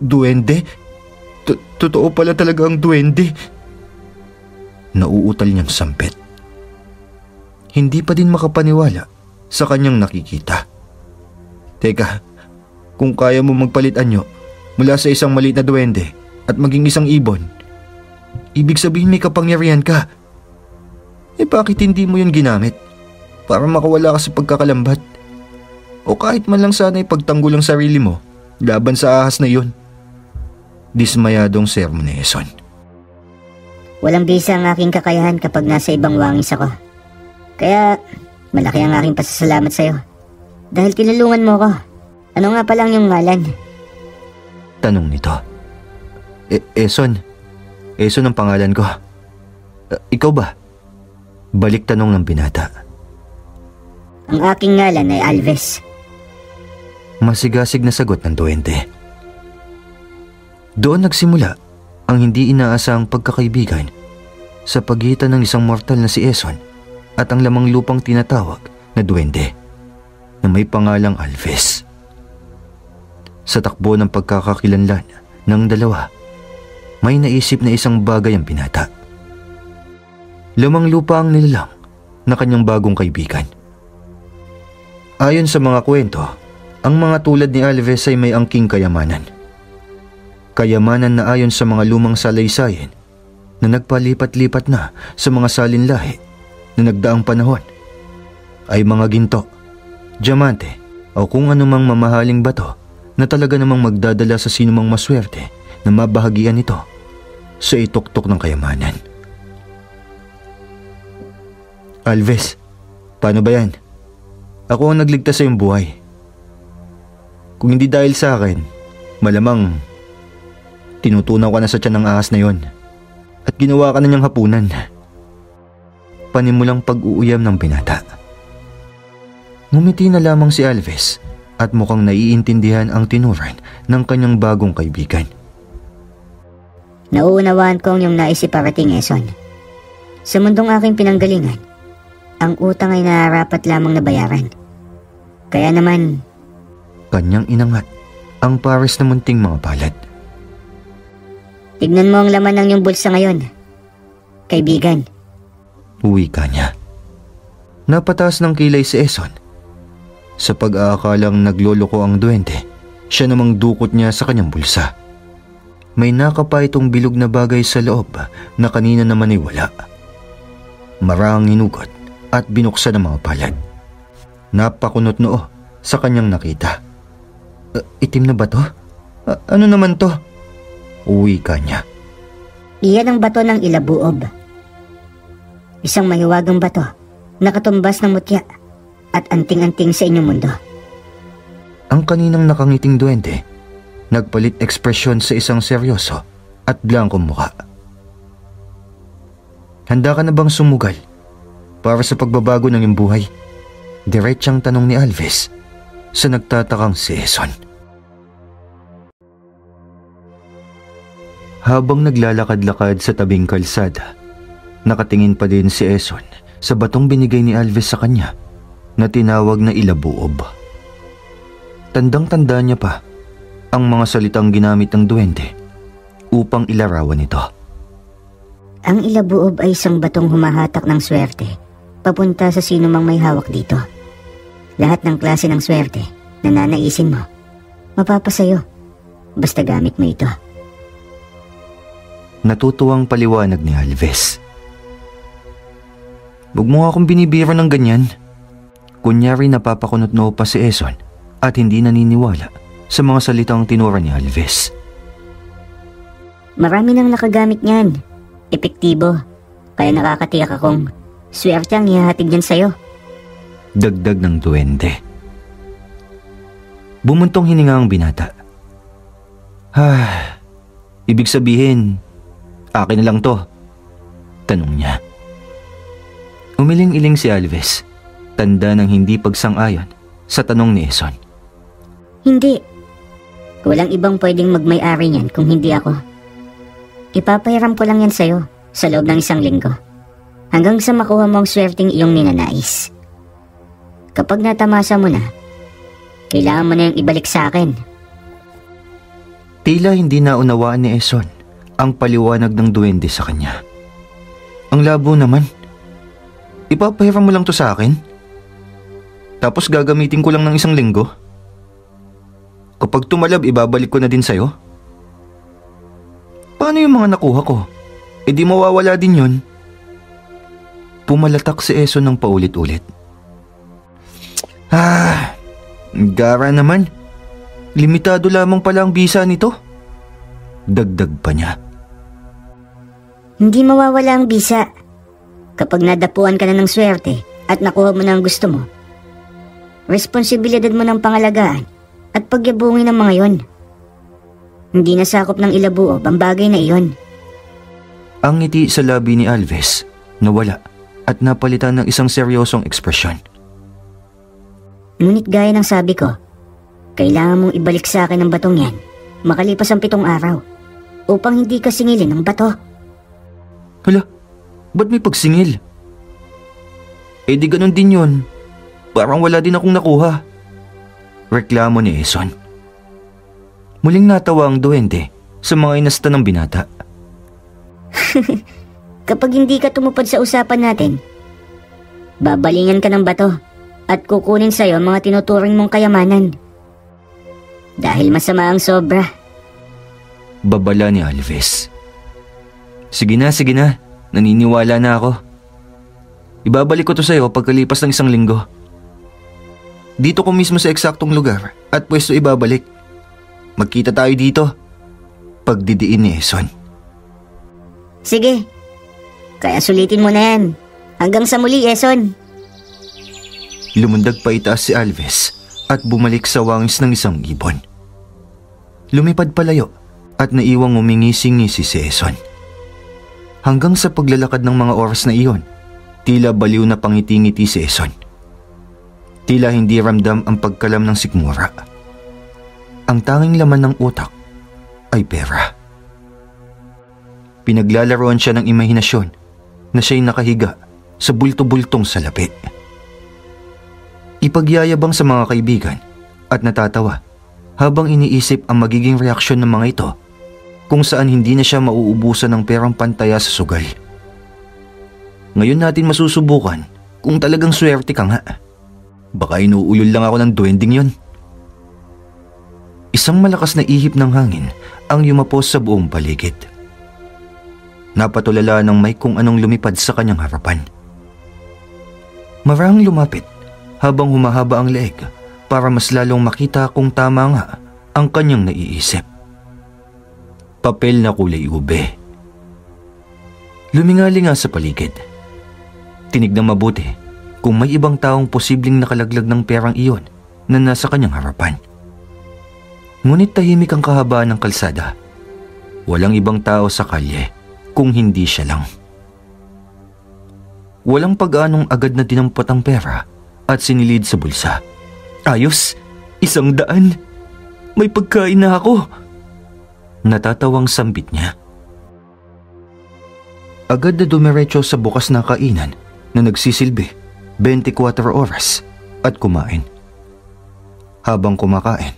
Duwende? Totoo pala talaga ang duwende. Nauutal niyang sampit. Hindi pa din makapaniwala sa kanyang nakikita. Teka, kung kaya mo magpalit anyo mula sa isang maliit na duwende at maging isang ibon, ibig sabihin may kapangyarihan ka. Bakit hindi mo yun ginamit? Para makawala ka sa pagkakalambat. O kahit man lang sana ipagtanggol ang sarili mo laban sa ahas na yun. Dismayadong sermon ni Eson. Walang bisa ang aking kakayahan kapag nasa ibang wangis ako. Kaya malaki ang aking pasasalamat sa'yo. Dahil tinulungan mo ko. Ano nga palang yung ngalan? Tanong nito. Eson. Eson ang pangalan ko. Ikaw ba? Balik tanong ng binata. Ang aking ngalan ay Alves. Masigasig na sagot ng duwende. Doon nagsimula ang hindi inaasahang pagkakaibigan sa pagitan ng isang mortal na si Eson at ang lamang lupang tinatawag na duwende na may pangalang Alves. Sa takbo ng pagkakakilanlan ng dalawa, may naisip na isang bagay ang binata. Lamang lupa ang nilalang na kanyang bagong kaibigan. Ayon sa mga kwento, ang mga tulad ni Alves ay may angking kayamanan. Kayamanan na ayon sa mga lumang salaysayan na nagpalipat-lipat na sa mga salinlahi na nagdaang panahon ay mga ginto, diamante o kung anumang mamahaling bato na talaga namang magdadala sa sinumang maswerte na mabahagian ito sa ituktok ng kayamanan. Alves, paano ba yan? Ako ang nagligtas sa iyong buhay. Kung hindi dahil sa akin, malamang tinutunaw ka na sa tiyan ng ahas na yon at ginawa ka na niyang hapunan. Panimulang pag-uuyam ng binata. Ngumiti na lamang si Alves at mukhang naiintindihan ang tinuran ng kanyang bagong kaibigan. Nauunawaan ko ang iyong naisip parating, Eson. Sa mundong aking pinanggalingan, ang utang ay nararapat lamang na bayaran. Kaya naman, Kanyang inangat ang pares na munting mga palad. tignan mo ang laman ng iyong bulsa ngayon, kaibigan. Wika niya. Napataas ng kilay si Eson. Sa pag-aakalang nagloloko ang duwende, siya namang dukot niya sa kanyang bulsa. May nakapa itong bilog na bagay sa loob na kanina naman ay wala. Marang hinugot at binuksan ng mga palad. Napakunot noo sa kanyang nakita. Itim na ba to? Ano naman to? Wika niya. Iyan ang bato ng ilabuob. Isang mahiwagang bato na katumbas ng mutya at anting-anting sa inyong mundo. Ang kaninang nakangiting duwende, nagpalit ekspresyon sa isang seryoso at blankong muka. Handa ka na bang sumugal para sa pagbabago ng iyong buhay? Diretsang tanong ni Alvis sa nagtatakang si Eson. Habang naglalakad-lakad sa tabing kalsada, nakatingin pa din si Eson sa batong binigay ni Alvis sa kanya na tinawag na ilabuob. Tandang-tanda niya pa ang mga salitang ginamit ng duwende upang ilarawan ito. Ang ilabuob ay isang batong humahatak ng swerte papunta sa sino mang may hawak dito. Lahat ng klase ng swerte na nanaisin mo, mapapasayo basta gamit mo ito. Natutuwang paliwanag ni Alvis. Huwag mo akong binibiro ng ganyan. Kunyari napapakunot noo pa si Eson at hindi naniniwala sa mga salitang tinura ni Alvis. Marami nang nakagamit niyan. Epektibo. Kaya nakakatiyak akong swerte ang ihahatid niyan sa'yo. Dagdag ng duwende. Bumuntong hininga ang binata. Ibig sabihin, akin na lang to? Tanong niya. Umiling-iling si Alvis, tanda ng hindi pagsang-ayon sa tanong ni Eson. Hindi. Walang ibang pwedeng magmay-ari niyan kung hindi ako. Ipapahiram ko lang yan sa'yo sa loob ng 1 linggo. Hanggang sa makuha mo ang swerteng iyong ninanais. Kapag natamasa mo na, kailangan mo na yung ibalik sa akin. Tila hindi naunawaan ni Eson ang paliwanag ng duwende sa kanya. Ang labo naman. Ipapahiram mo lang to sa akin? Tapos gagamitin ko lang ng 1 linggo? Kapag tumalab, ibabalik ko na din sa'yo? Paano yung mga nakuha ko? E di mawawala din yun. Pumalatak si Eson ng paulit-ulit. Gara naman. Limitado lamang pala ang bisa nito. Dagdag pa niya. Hindi mawawala ang bisa. Kapag nadapuan ka na ng swerte at nakuha mo na ang gusto mo, responsibilidad mo ng pangalagaan at pagyabungin ng mga yon. Hindi nasakop ng ilabuob ang bagay na iyon. Ang ngiti sa labi ni Alvis nawala at napalitan ng isang seryosong ekspresyon. Ngunit gaya ng sabi ko, kailangan mong ibalik sa akin ang batong yan makalipas ang 7 araw upang hindi ka singilin ng bato. Hala, ba't may pagsingil? Eh di ganun din yun. Parang wala din akong nakuha. Reklamo ni Eson. Muling natawa ang duwende sa mga inasta ng binata. Kapag hindi ka tumupad sa usapan natin, babalingan ka ng bato at kukunin sa'yo ang mga tinuturing mong kayamanan. Dahil masama ang sobra. Babala ni Alvis. Sige na. Naniniwala na ako. Ibabalik ko to sa'yo pagkalipas ng 1 linggo. Dito ko mismo sa eksaktong lugar at pwesto ibabalik. Magkita tayo dito. Pagdidiin ni Eson. Sige. Kaya sulitin mo na yan. Hanggang sa muli, Eson. Lumundag pa itaas si Alvis at bumalik sa wangis ng 1 ibon. Lumipad palayo at naiwang umingisi-ngisi si Eson. Hanggang sa paglalakad ng mga oras na iyon, tila baliw na pangiti-ngiti si Eson. Tila hindi ramdam ang pagkalam ng sikmura. Ang tanging laman ng utak ay pera. Pinaglalaroan siya ng imahinasyon na siya'y nakahiga sa bulto-bultong salapi. Ipagyayabang sa mga kaibigan at natatawa habang iniisip ang magiging reaksyon ng mga ito kung saan hindi na siya mauubusan ng perang pantaya sa sugal. Ngayon natin masusubukan kung talagang swerte ka nga. Baka inuulol lang ako ng duwending yon. Isang malakas na ihip ng hangin ang yumapos sa buong paligid. Napatulala ng may kung anong lumipad sa kanyang harapan. Marahang lumapit habang humahaba ang leeg para mas lalong makita kung tama nga ang kanyang naiisip. Papel na kulay ube. Lumingali nga sa paligid. Tinignan mabuti kung may ibang taong posibleng nakalaglag ng perang iyon na nasa kanyang harapan. Ngunit tahimik ang kahabaan ng kalsada. Walang ibang tao sa kalye kung hindi siya lang. Walang pag-anong agad na dinampot ang pera at sinilid sa bulsa. Ayos, 100. May pagkain na ako. Natatawang sambit niya. Agad na dumiretso sa bukas na kainan na nagsisilbi 24 oras at kumain. Habang kumakain,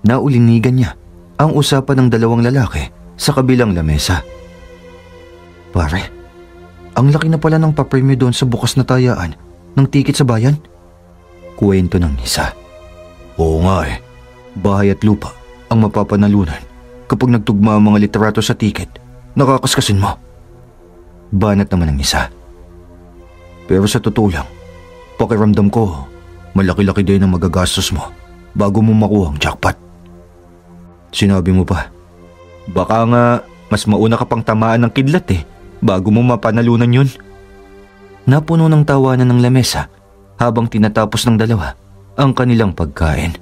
naulinigan niya ang usapan ng dalawang lalaki sa kabilang lamesa. Pare, ang laki na pala ng papremyo doon sa bukas na tayaan ng tiket sa bayan. Kuwento ng isa. Oo nga eh, bahay at lupa ang mapapanalunan kapag nagtugma ang mga literato sa tiket. Nakakaskasin mo. Banat naman ng isa. Pero sa totoo lang, pakiramdam ko, malaki-laki din ang magagastos mo bago mo makuha ang jackpot. Sinabi mo pa, baka nga mas mauna ka pang tamaan ng kidlat bago mo mapanalunan yun. Napuno ng tawanan ng lamesa habang tinatapos ng dalawa ang kanilang pagkain.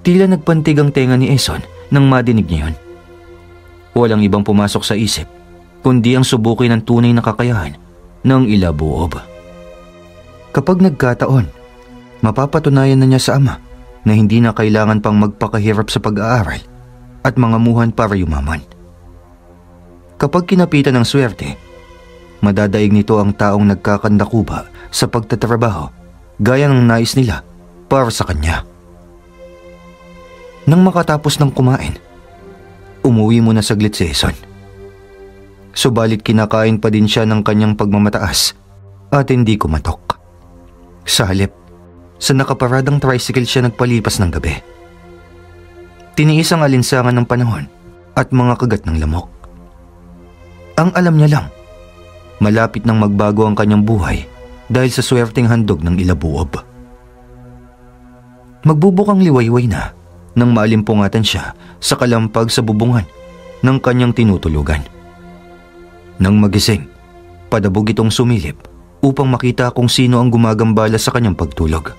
Tila nagpantig ang tenga ni Eson nang madinig niya yun. Walang ibang pumasok sa isip kundi ang subukin ng tunay na kakayahan ng ilabuob. Kapag nagkataon, mapapatunayan na niya sa ama na hindi na kailangan pang magpakahirap sa pag-aaral at mangamuhan para yumaman. Kapag kinapitan ng swerte, madadaig nito ang taong nagkakandakuba sa pagtatrabaho gaya ng nais nila para sa kanya. Nang makatapos ng kumain, umuwi muna saglit si Eson. Subalit kinakain pa din siya ng kanyang pagmamataas at hindi kumatok. Sa halip, sa nakaparadang tricycle siya nagpalipas ng gabi. Tiniis ang alinsangan ng panahon at mga kagat ng lamok. Ang alam niya lang, malapit nang magbago ang kanyang buhay dahil sa swerteng handog ng ilabuob. Magbubukang liwayway na nang maalimpungatan siya sa kalampag sa bubungan ng kanyang tinutulugan. Nang magising, padabog itong sumilip upang makita kung sino ang gumagambala sa kanyang pagtulog.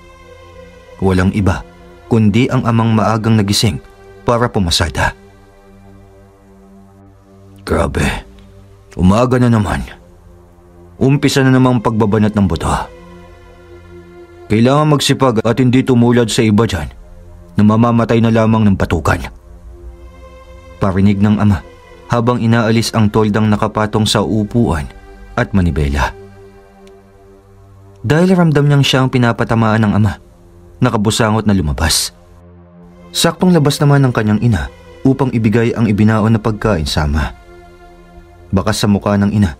Walang iba kundi ang amang maagang nagising para pumasada. Grabe, umaga na naman. Umpisa na namang pagbabanat ng buto. Kailangan magsipag at hindi tumulad sa iba dyan na mamamatay na lamang ng batukan. Parinig ng ama habang inaalis ang toldang nakapatong sa upuan at manibela. Dahil ramdam niyang siya ang pinapatamaan ng ama, nakabusangot na lumabas. Saktong labas naman ng kanyang ina upang ibigay ang ibinaon na pagkain sa ama. Bakas sa mukha ng ina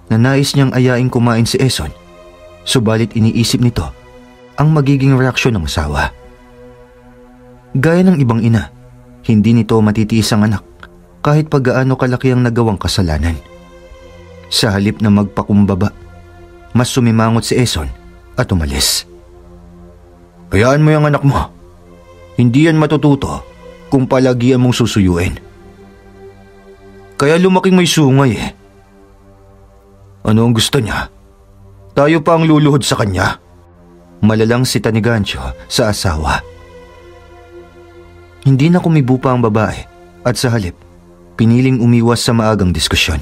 na nais niyang ayaing kumain si Eson, subalit iniisip nito ang magiging reaksyon ng asawa. Gaya ng ibang ina, hindi nito matitiis ang anak kahit paggaano kalaki ang nagawang kasalanan. Sa halip na magpakumbaba, mas sumimangot si Eson at umalis. Hayaan mo yung anak mo. Hindi yan matututo kung palagian mong susuyuin. Kaya lumaking may sungay Ano ang gusto niya? Tayo pa ang luluhod sa kanya. Malalang sita ni Gancho sa asawa. Hindi na kumibo pa ang babae at sa halip, piniling umiwas sa maagang diskusyon.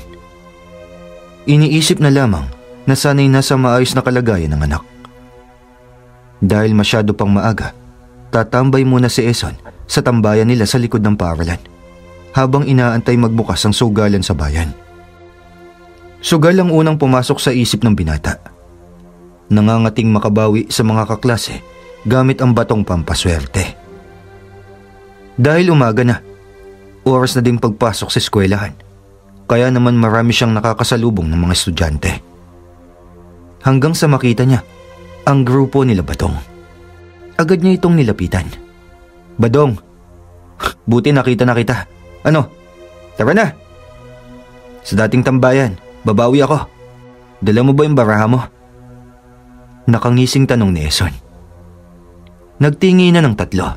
Iniisip na lamang na sana'y nasa maayos na kalagayan ng anak. Dahil masyado pang maaga, tatambay muna si Eson sa tambayan nila sa likod ng paaralan habang inaantay magbukas ang sugalan sa bayan. Sugal ang unang pumasok sa isip ng binata. Nangangating makabawi sa mga kaklase gamit ang batong pampaswerte. Dahil umaga na, oras na ding pagpasok sa eskwelahan, kaya naman marami siyang nakakasalubong ng mga estudyante. Hanggang sa makita niya ang grupo nila Badong. Agad niya itong nilapitan. "Badong, buti nakita na kita. Ano, tara na. Sa dating tambayan, babawi ako. Dala mo ba yung baraha mo?" Nakangising tanong ni Eson. Nagtingi na ng tatlo.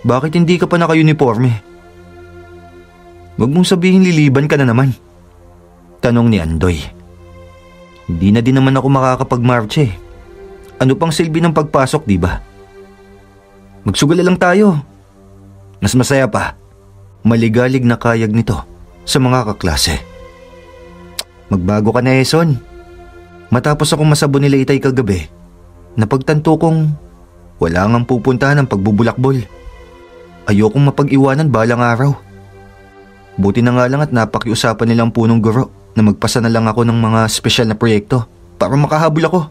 "Bakit hindi ka pa naka-uniforme?" "Wag mong sabihin liliban ka na naman," tanong ni Andoy. "Hindi na din naman ako makakapag-march eh. Ano pang silbi ng pagpasok, di ba? Magsugala lang tayo. Mas masaya pa." Maligalig na kayag nito sa mga kaklase. "Magbago ka na, Eson. Matapos akong masabo nila Itay kagabi, napagtanto kong wala ngang pupuntahan ng pagbubulakbol. Ayokong mapag-iwanan balang araw. Buti na nga lang at napakiusapan nilang punong guro na magpasa na lang ako ng mga espesyal na proyekto para makahabol ako.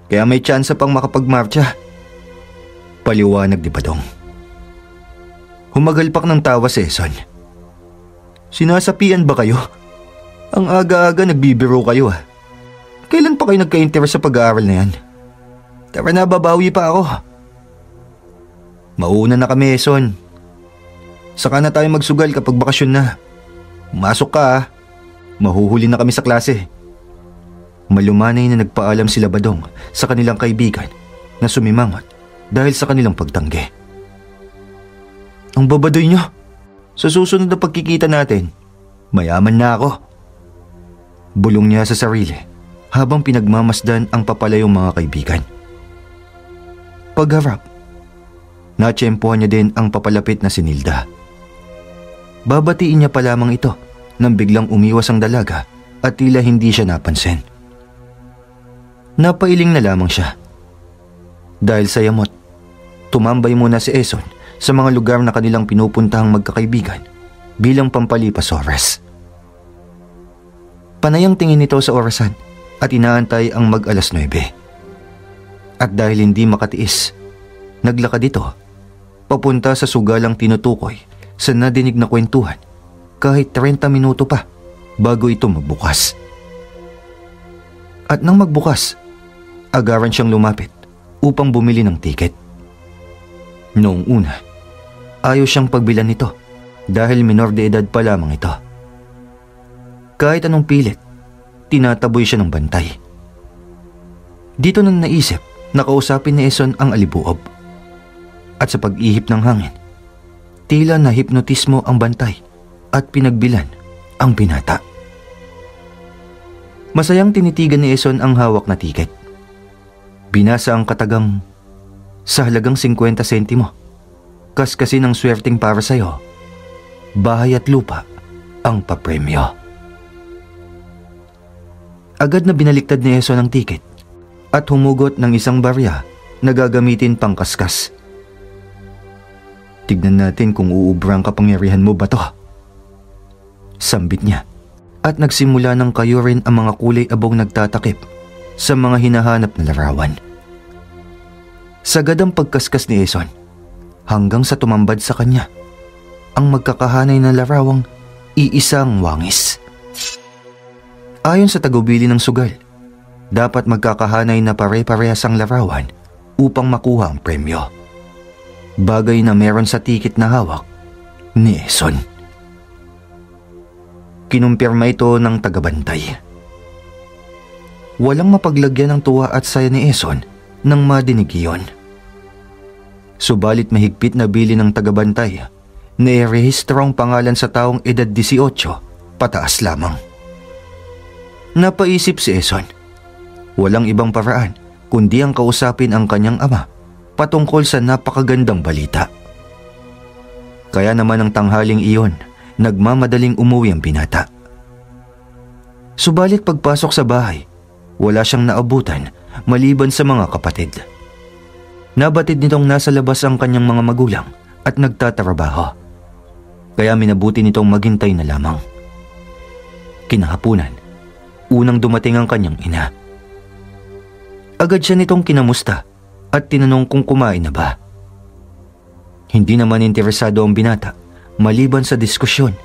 Kaya may tsansa pang makapagmarcha." Paliwanag ni Badong. Humagalpak ng tawa si Eson. "Sinasapian ba kayo? Ang aga-aga nagbibiro kayo ah. Kailan pa kayo nagka-interest sa pag-aaral na yan? Tara na, babawi pa ako." "Mauna na kami, Eson. Saka na tayo magsugal kapag bakasyon na. Masok ka ah. Mahuhuli na kami sa klase." Malumanay na nagpaalam sila Badong sa kanilang kaibigan na sumimangot dahil sa kanilang pagtanggi. "Ang babadoy niyo. Sa susunod na pagkikita natin, mayaman na ako." Bulong niya sa sarili habang pinagmamasdan ang papalayong mga kaibigan. Pagharap, natsyempohan niya din ang papalapit na si Nilda. Babatiin niya pa lamang ito nang biglang umiwas ang dalaga at tila hindi siya napansin. Napailing na lamang siya. Dahil sa yamot, tumambay muna si Eson sa mga lugar na kanilang pinupuntahang magkakaibigan bilang pampalipas oras. Panayang tingin nito sa orasan at inaantay ang mag-alas 9. At dahil hindi makatiis, naglakad ito papunta sa sugalang tinutukoy sa nadinig na kwentuhan kahit 30 minuto pa bago ito magbukas. At nang magbukas, agaran siyang lumapit upang bumili ng tiket. Noong una, ayaw siyang pagbilan nito dahil minor de edad pa lamang ito. Kahit anong pilit, tinataboy siya ng bantay. Dito nang naisip na kausapin ni Eson ang alibuob. At sa pag-ihip ng hangin, tila nahipnotismo ang bantay at pinagbilan ang binata. Masayang tinitigan ni Eson ang hawak na tiket. Binasa ang katagang, "Sa halagang 50 sentimo, kaskasin ang swerteng para sa'yo, bahay at lupa ang papremyo." Agad na binaliktad ni Eson ang tiket at humugot ng isang barya na gagamitin pang kaskas. "Tignan natin kung uubrang kapangyarihan mo ba to?" Sambit niya at nagsimula ng kayurin ang mga kulay abong nagtatakip sa mga hinahanap na larawan. Sagad ang pagkaskas ni Eson hanggang sa tumambad sa kanya ang magkakahanay na larawang iisang wangis. Ayon sa tagubili ng sugal, dapat magkakahanay na pare-parehas ang larawan upang makuha ang premyo. Bagay na meron sa tiket na hawak ni Eson. Kinumpirma ito ng tagabantay. Walang mapaglagyan ng tuwa at saya ni Eson nang madinig iyon. Subalit mahigpit na bili ng tagabantay na irehistro ang pangalan sa taong edad 18 pataas lamang. Napaisip si Eson. Walang ibang paraan kundi ang kausapin ang kanyang ama patungkol sa napakagandang balita. Kaya naman ang tanghaling iyon, nagmamadaling umuwi ang binata. Subalit pagpasok sa bahay, wala siyang naabutan maliban sa mga kapatid. Nabatid nitong nasa labas ang kanyang mga magulang at nagtatrabaho. Kaya minabuti nitong maghintay na lamang. Kinahapunan, unang dumating ang kanyang ina. Agad siya nitong kinamusta at tinanong kung kumain na ba. Hindi naman interesado ang binata maliban sa diskusyon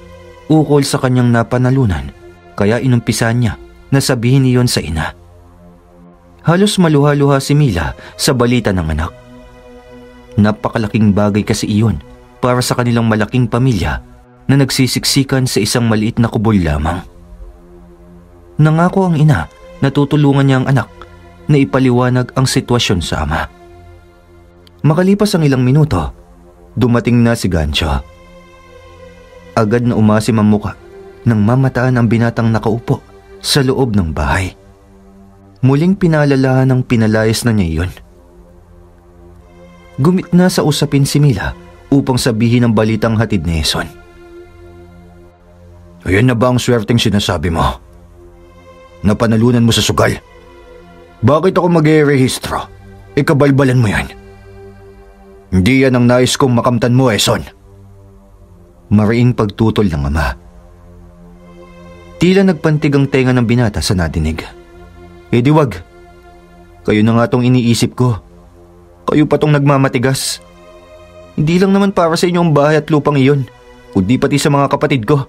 ukol sa kanyang napanalunan, kaya inumpisan niya na sabihin iyon sa ina. Halos maluha-luha si Mila sa balita ng anak. Napakalaking bagay kasi iyon para sa kanilang malaking pamilya na nagsisiksikan sa isang maliit na kubol lamang. Nangako ang ina na tutulungan niya ang anak na ipaliwanag ang sitwasyon sa ama. Makalipas ang ilang minuto, dumating na si Gancho. Agad na umasim ang muka nang mamataan ang binatang nakaupo sa loob ng bahay. Muling pinaalalahan ng pinalayas na niya iyon. Gumit na sa usapin si Mila upang sabihin ang balitang hatid ni Eson. Ayan na ba ang swerteng sinasabi mo? Napanalunan mo sa sugal? Bakit ako mag-e-rehistro? Ikabalbalan mo yan. Hindi yan ang nais kong makamtan mo, Eson. Mariing pagtutol ng ama. Tila nagpantig ang tenga ng binata sa nadinig. Eh di wag. Kayo na nga tong iniisip ko. Kayo pa tong nagmamatigas. Hindi lang naman para sa inyong bahay at lupang iyon, kundi pati sa mga kapatid ko.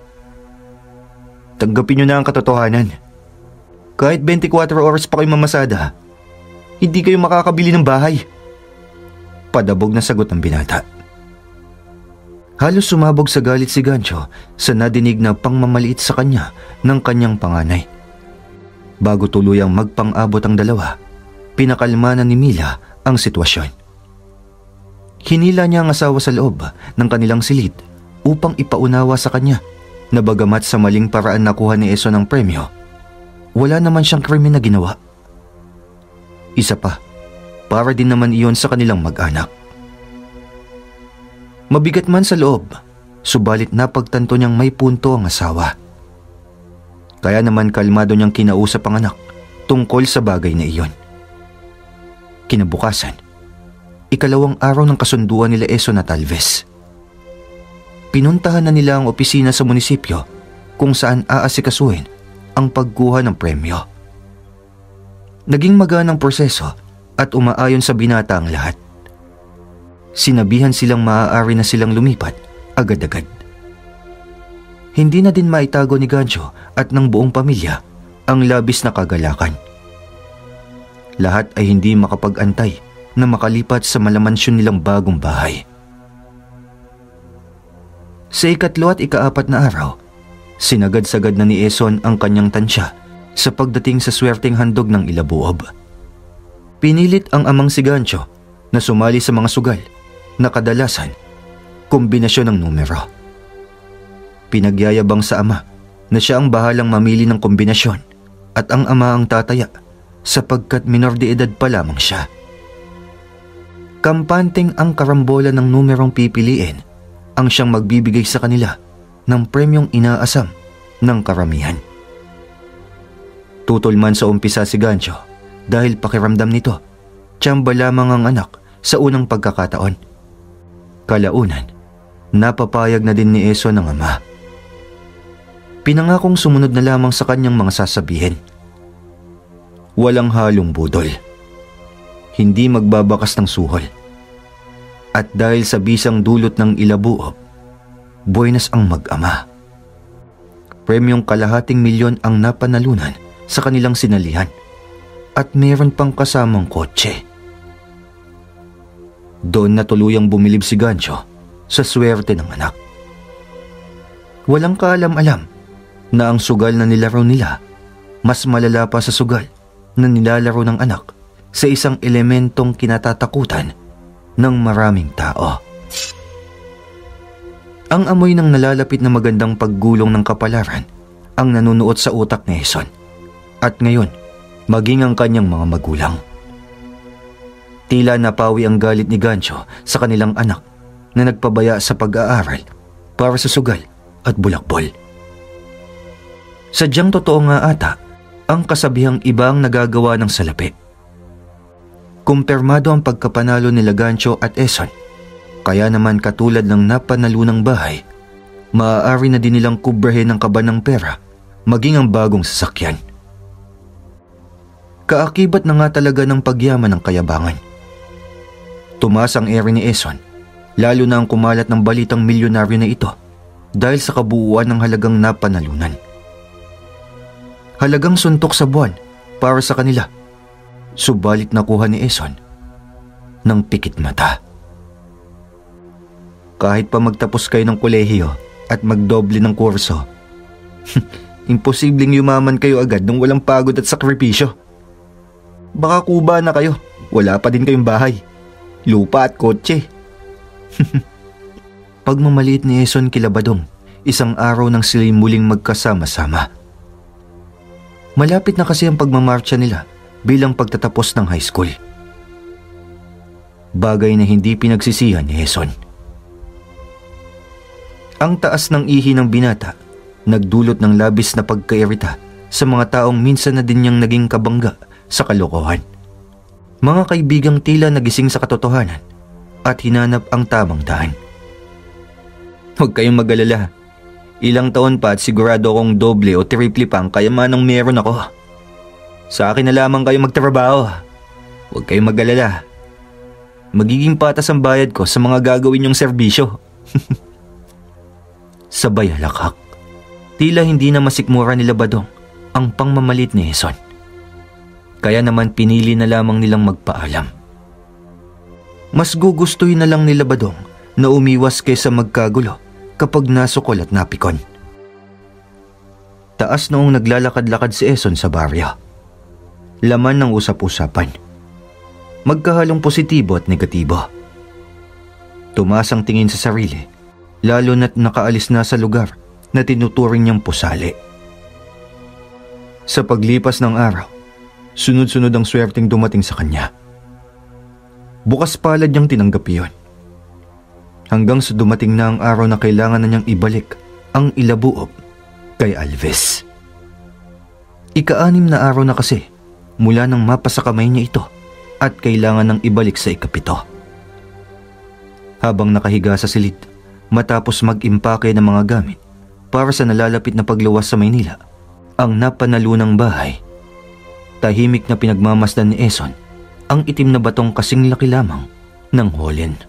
Tanggapin nyo na ang katotohanan. Kahit 24 oras pa kayo mamasada, hindi kayo makakabili ng bahay. Padabog na sagot ng binata. Halos sumabog sa galit si Gancho sa nadinig na pangmamaliit sa kanya ng kanyang panganay. Bago tuluyang magpang-abot ang dalawa, pinakalma na ni Mila ang sitwasyon. Hinila niya ang asawa sa loob ng kanilang silid upang ipaunawa sa kanya na bagamat sa maling paraan nakuha ni Eson ang premyo, wala naman siyang krimen na ginawa. Isa pa, para din naman iyon sa kanilang mag-anak. Mabigat man sa loob, subalit napagtanto niyang may punto ang asawa. Kaya naman kalmado niyang kinausap ang anak tungkol sa bagay na iyon. Kinabukasan, ikalawang araw ng kasunduan nila Eson at Alves. Pinuntahan na nila ang opisina sa munisipyo kung saan aasikasuhin ang pagkuha ng premyo. Naging magaan ang proseso at umaayon sa binata ang lahat. Sinabihan silang maaari na silang lumipat agad-agad. Hindi na din maitago ni Gancho at ng buong pamilya ang labis na kagalakan. Lahat ay hindi makapag-antay na makalipat sa malamansyon nilang bagong bahay. Sa ikatlo at ikaapat na araw, sinagad-sagad na ni Eson ang kanyang tansya sa pagdating sa swerteng handog ng Ilabuob. Pinilit ang amang si Gancho na sumali sa mga sugal na kadalasan kombinasyon ng numero. Pinagyayabang sa ama na siya ang bahalang mamili ng kombinasyon at ang ama ang tataya sapagkat minor de edad pa lamang siya. Kampanteng ang karambola ng numerong pipiliin ang siyang magbibigay sa kanila ng premyong inaasam ng karamihan. Tutol man sa umpisa si Gancho dahil pakiramdam nito, tiyamba lamang ang anak sa unang pagkakataon. Kalaunan, napapayag na din ni Eson ang ama. Pinangakong sumunod na lamang sa kanyang mga sasabihin. Walang halong budol. Hindi magbabakas ng suhol. At dahil sa bisang dulot ng Ilabuob, buenas ang mag-ama. Premyong ₱250,000 ang napanalunan sa kanilang sinalihan at meron pang kasamang kotse. Doon na tuluyang bumilib si Gancho sa swerte ng anak. Walang kaalam-alam na ang sugal na nilaro nila mas malala pa sa sugal na nilalaro ng anak sa isang elementong kinatatakutan ng maraming tao. Ang amoy ng nalalapit na magandang paggulong ng kapalaran ang nanunuot sa utak ni Eson at ngayon maging ang kanyang mga magulang. Tila napawi ang galit ni Gancho sa kanilang anak na nagpabaya sa pag-aaral para sa sugal at bulakbol. Sadyang totoo nga ata ang kasabihang iba ang nagagawa ng salapi. Kumpirmado ang pagkapanalo nila Gancho at Eson, kaya naman katulad ng napanalunang bahay, maaari na din nilang kubrahin ng kaba ng pera maging ang bagong sasakyan. Kaakibat na nga talaga ng pagyaman ng kayabangan. Tumaas ang ere ni Eson, lalo na ang kumalat ng balitang milyonaryo na ito dahil sa kabuuan ng halagang napanalunan. Halagang suntok sa buwan para sa kanila, subalit nakuha ni Eson ng pikit mata. Kahit pa magtapos kayo ng kolehiyo at magdoble ng kurso, imposibleng yumaman kayo agad nang walang pagod at sakripisyo. Baka kuba na kayo, wala pa din kayong bahay, lupa at kotse. Pagmamaliit ni Eson kila Badong, isang araw nang sila'y muling magkasama-sama. Malapit na kasi ang pagmamarcha nila bilang pagtatapos ng high school. Bagay na hindi pinagsisihan ni Eson. Ang taas ng ihi ng binata nagdulot ng labis na pagkairita sa mga taong minsan na din niyang naging kabangga sa kalokohan. Mga kaibigang tila nagising sa katotohanan at hinanap ang tamang daan. Huwag kayong mag-alala. Ilang taon pa at sigurado akong doble o triple pa ang kayamanang meron ako. Sa akin na lamang kayo magtrabaho. Huwag kayong mag-alala. Magiging patas ang bayad ko sa mga gagawin niyong serbisyo. Sabay halakak. Tila hindi na masikmura nila Badong ang pangmamalit ni Eson. Kaya naman pinili na lamang nilang magpaalam. Mas gugustuhin na lang nila Badong na umiwas kaysa magkagulo kapag nasukol at napikon. Taas noong naglalakad-lakad si Eson sa baryo. Laman ng usap-usapan. Magkahalong positibo at negatibo. Tumaas ang tingin sa sarili, lalo na't nakaalis na sa lugar na tinuturing niyang pusali. Sa paglipas ng araw, sunod-sunod ang swerteng dumating sa kanya. Bukas palad niyang tinanggap iyon. Hanggang sa dumating na ang araw na kailangan na niyang ibalik ang ilabuob kay Alves. Ika-6 na araw na kasi mula nang mapasa kamay niya ito at kailangan nang ibalik sa ika-7. Habang nakahiga sa silid, matapos mag-impake ng mga gamit para sa nalalapit na pagluwas sa Maynila, ang napanalunang bahay, tahimik na pinagmamasdan ni Eson ang itim na batong kasing laki lamang ng Holland.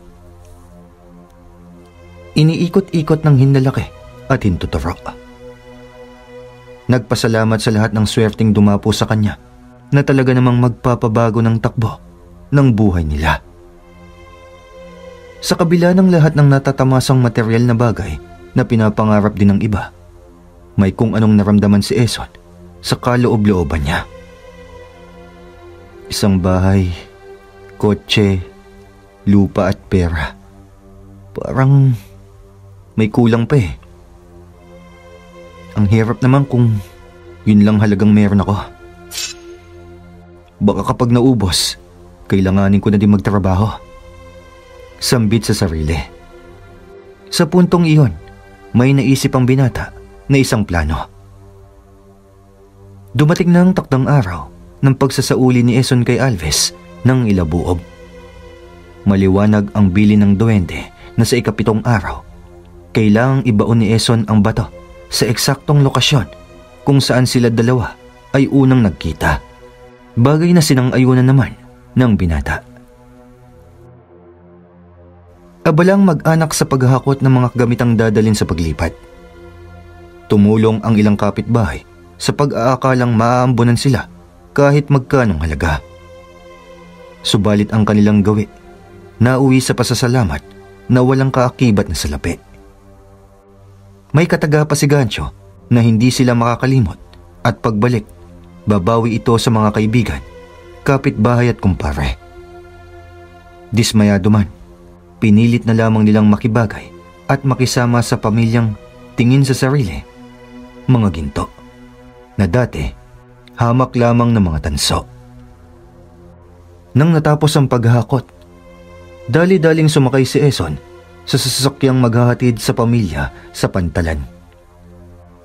Iniikot-ikot ng hinlalaki at hintuturo. Nagpasalamat sa lahat ng swerteng dumapo sa kanya na talaga namang magpapabago ng takbo ng buhay nila. Sa kabila ng lahat ng natatamasang materyal na bagay na pinapangarap din ng iba, may kung anong naramdaman si Eson sa kaloob-looban niya. Isang bahay, kotse, lupa at pera. Parang may kulang pa eh. Ang hirap naman kung yun lang halagang meron ako. Baka kapag naubos, kailanganin ko na din magtrabaho. Sambit sa sarili. Sa puntong iyon, may naisip ang binata na isang plano. Dumating na ang takdang araw ng pagsasauli ni Eson kay Alves ng ilabuob. Maliwanag ang bili ng duwende na sa ika-7 araw, kailangang ibaon ni Eson ang bato sa eksaktong lokasyon kung saan sila dalawa ay unang nagkita. Bagay na sinang-ayunan naman ng binata. Abalang mag-anak sa paghahakot ng mga gamitang dadalhin sa paglipat. Tumulong ang ilang kapitbahay sa pag-aakalang maaambunan sila kahit magkanong halaga. Subalit ang kanilang gawi, nauwi sa pasasalamat na walang kaakibat na salapi. May kataga pa si Gancho na hindi sila makakalimot at pagbalik, babawi ito sa mga kaibigan, kapitbahay at kumpare. Dismayado man, pinilit na lamang nilang makibagay at makisama sa pamilyang tingin sa sarili, mga ginto, na dati hamak lamang ng mga tanso. Nang natapos ang paghahakot, dali-daling sumakay si Eson sa sasakyang maghahatid sa pamilya sa Pantalan.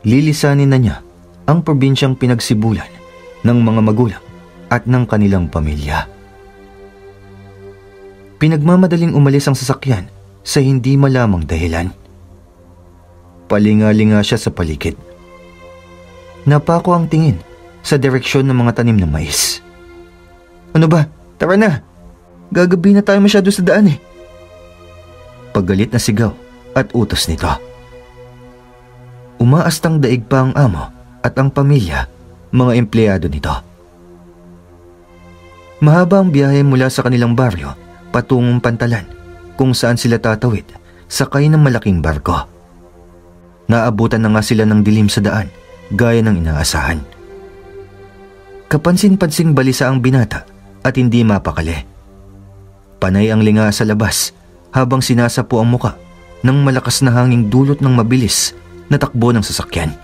Lilisanin na niya ang probinsyang pinagsibulan ng mga magulang at ng kanilang pamilya. Pinagmamadaling umalis ang sasakyan sa hindi malamang dahilan. Palinga-linga siya sa paligid. Napako ang tingin sa direksyon ng mga tanim ng mais. Ano ba? Tara na! Gagabi na tayo masyado sa daan eh. Paggalit na sigaw at utos nito. Umaastang daig pa ang amo at ang pamilya, mga empleyado nito. Mahaba ang biyahe mula sa kanilang baryo patungong Pantalan kung saan sila tatawid sakay ng malaking barko. Naabutan na nga sila ng dilim sa daan gaya ng inaasahan. Kapansin-pansing balisa ang binata at hindi mapakali. Panay ang linga sa labas habang sinasapo ang muka ng malakas na hanging dulot ng mabilis na takbo ng sasakyan.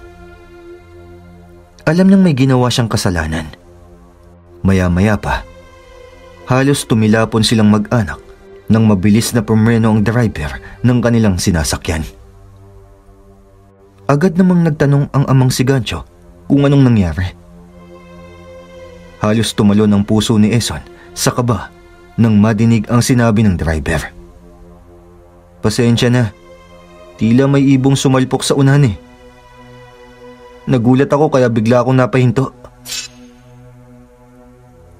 Alam niyang may ginawa siyang kasalanan. Maya-maya pa, halos tumilapon silang mag-anak nang mabilis na pumreno ang driver ng kanilang sinasakyan. Agad namang nagtanong ang amang si Gancho kung anong nangyari. Halos tumalon ang puso ni Eson sa kaba nang madinig ang sinabi ng driver. Pasensya na, tila may ibong sumalpok sa unahan eh. Nagulat ako kaya bigla akong napahinto.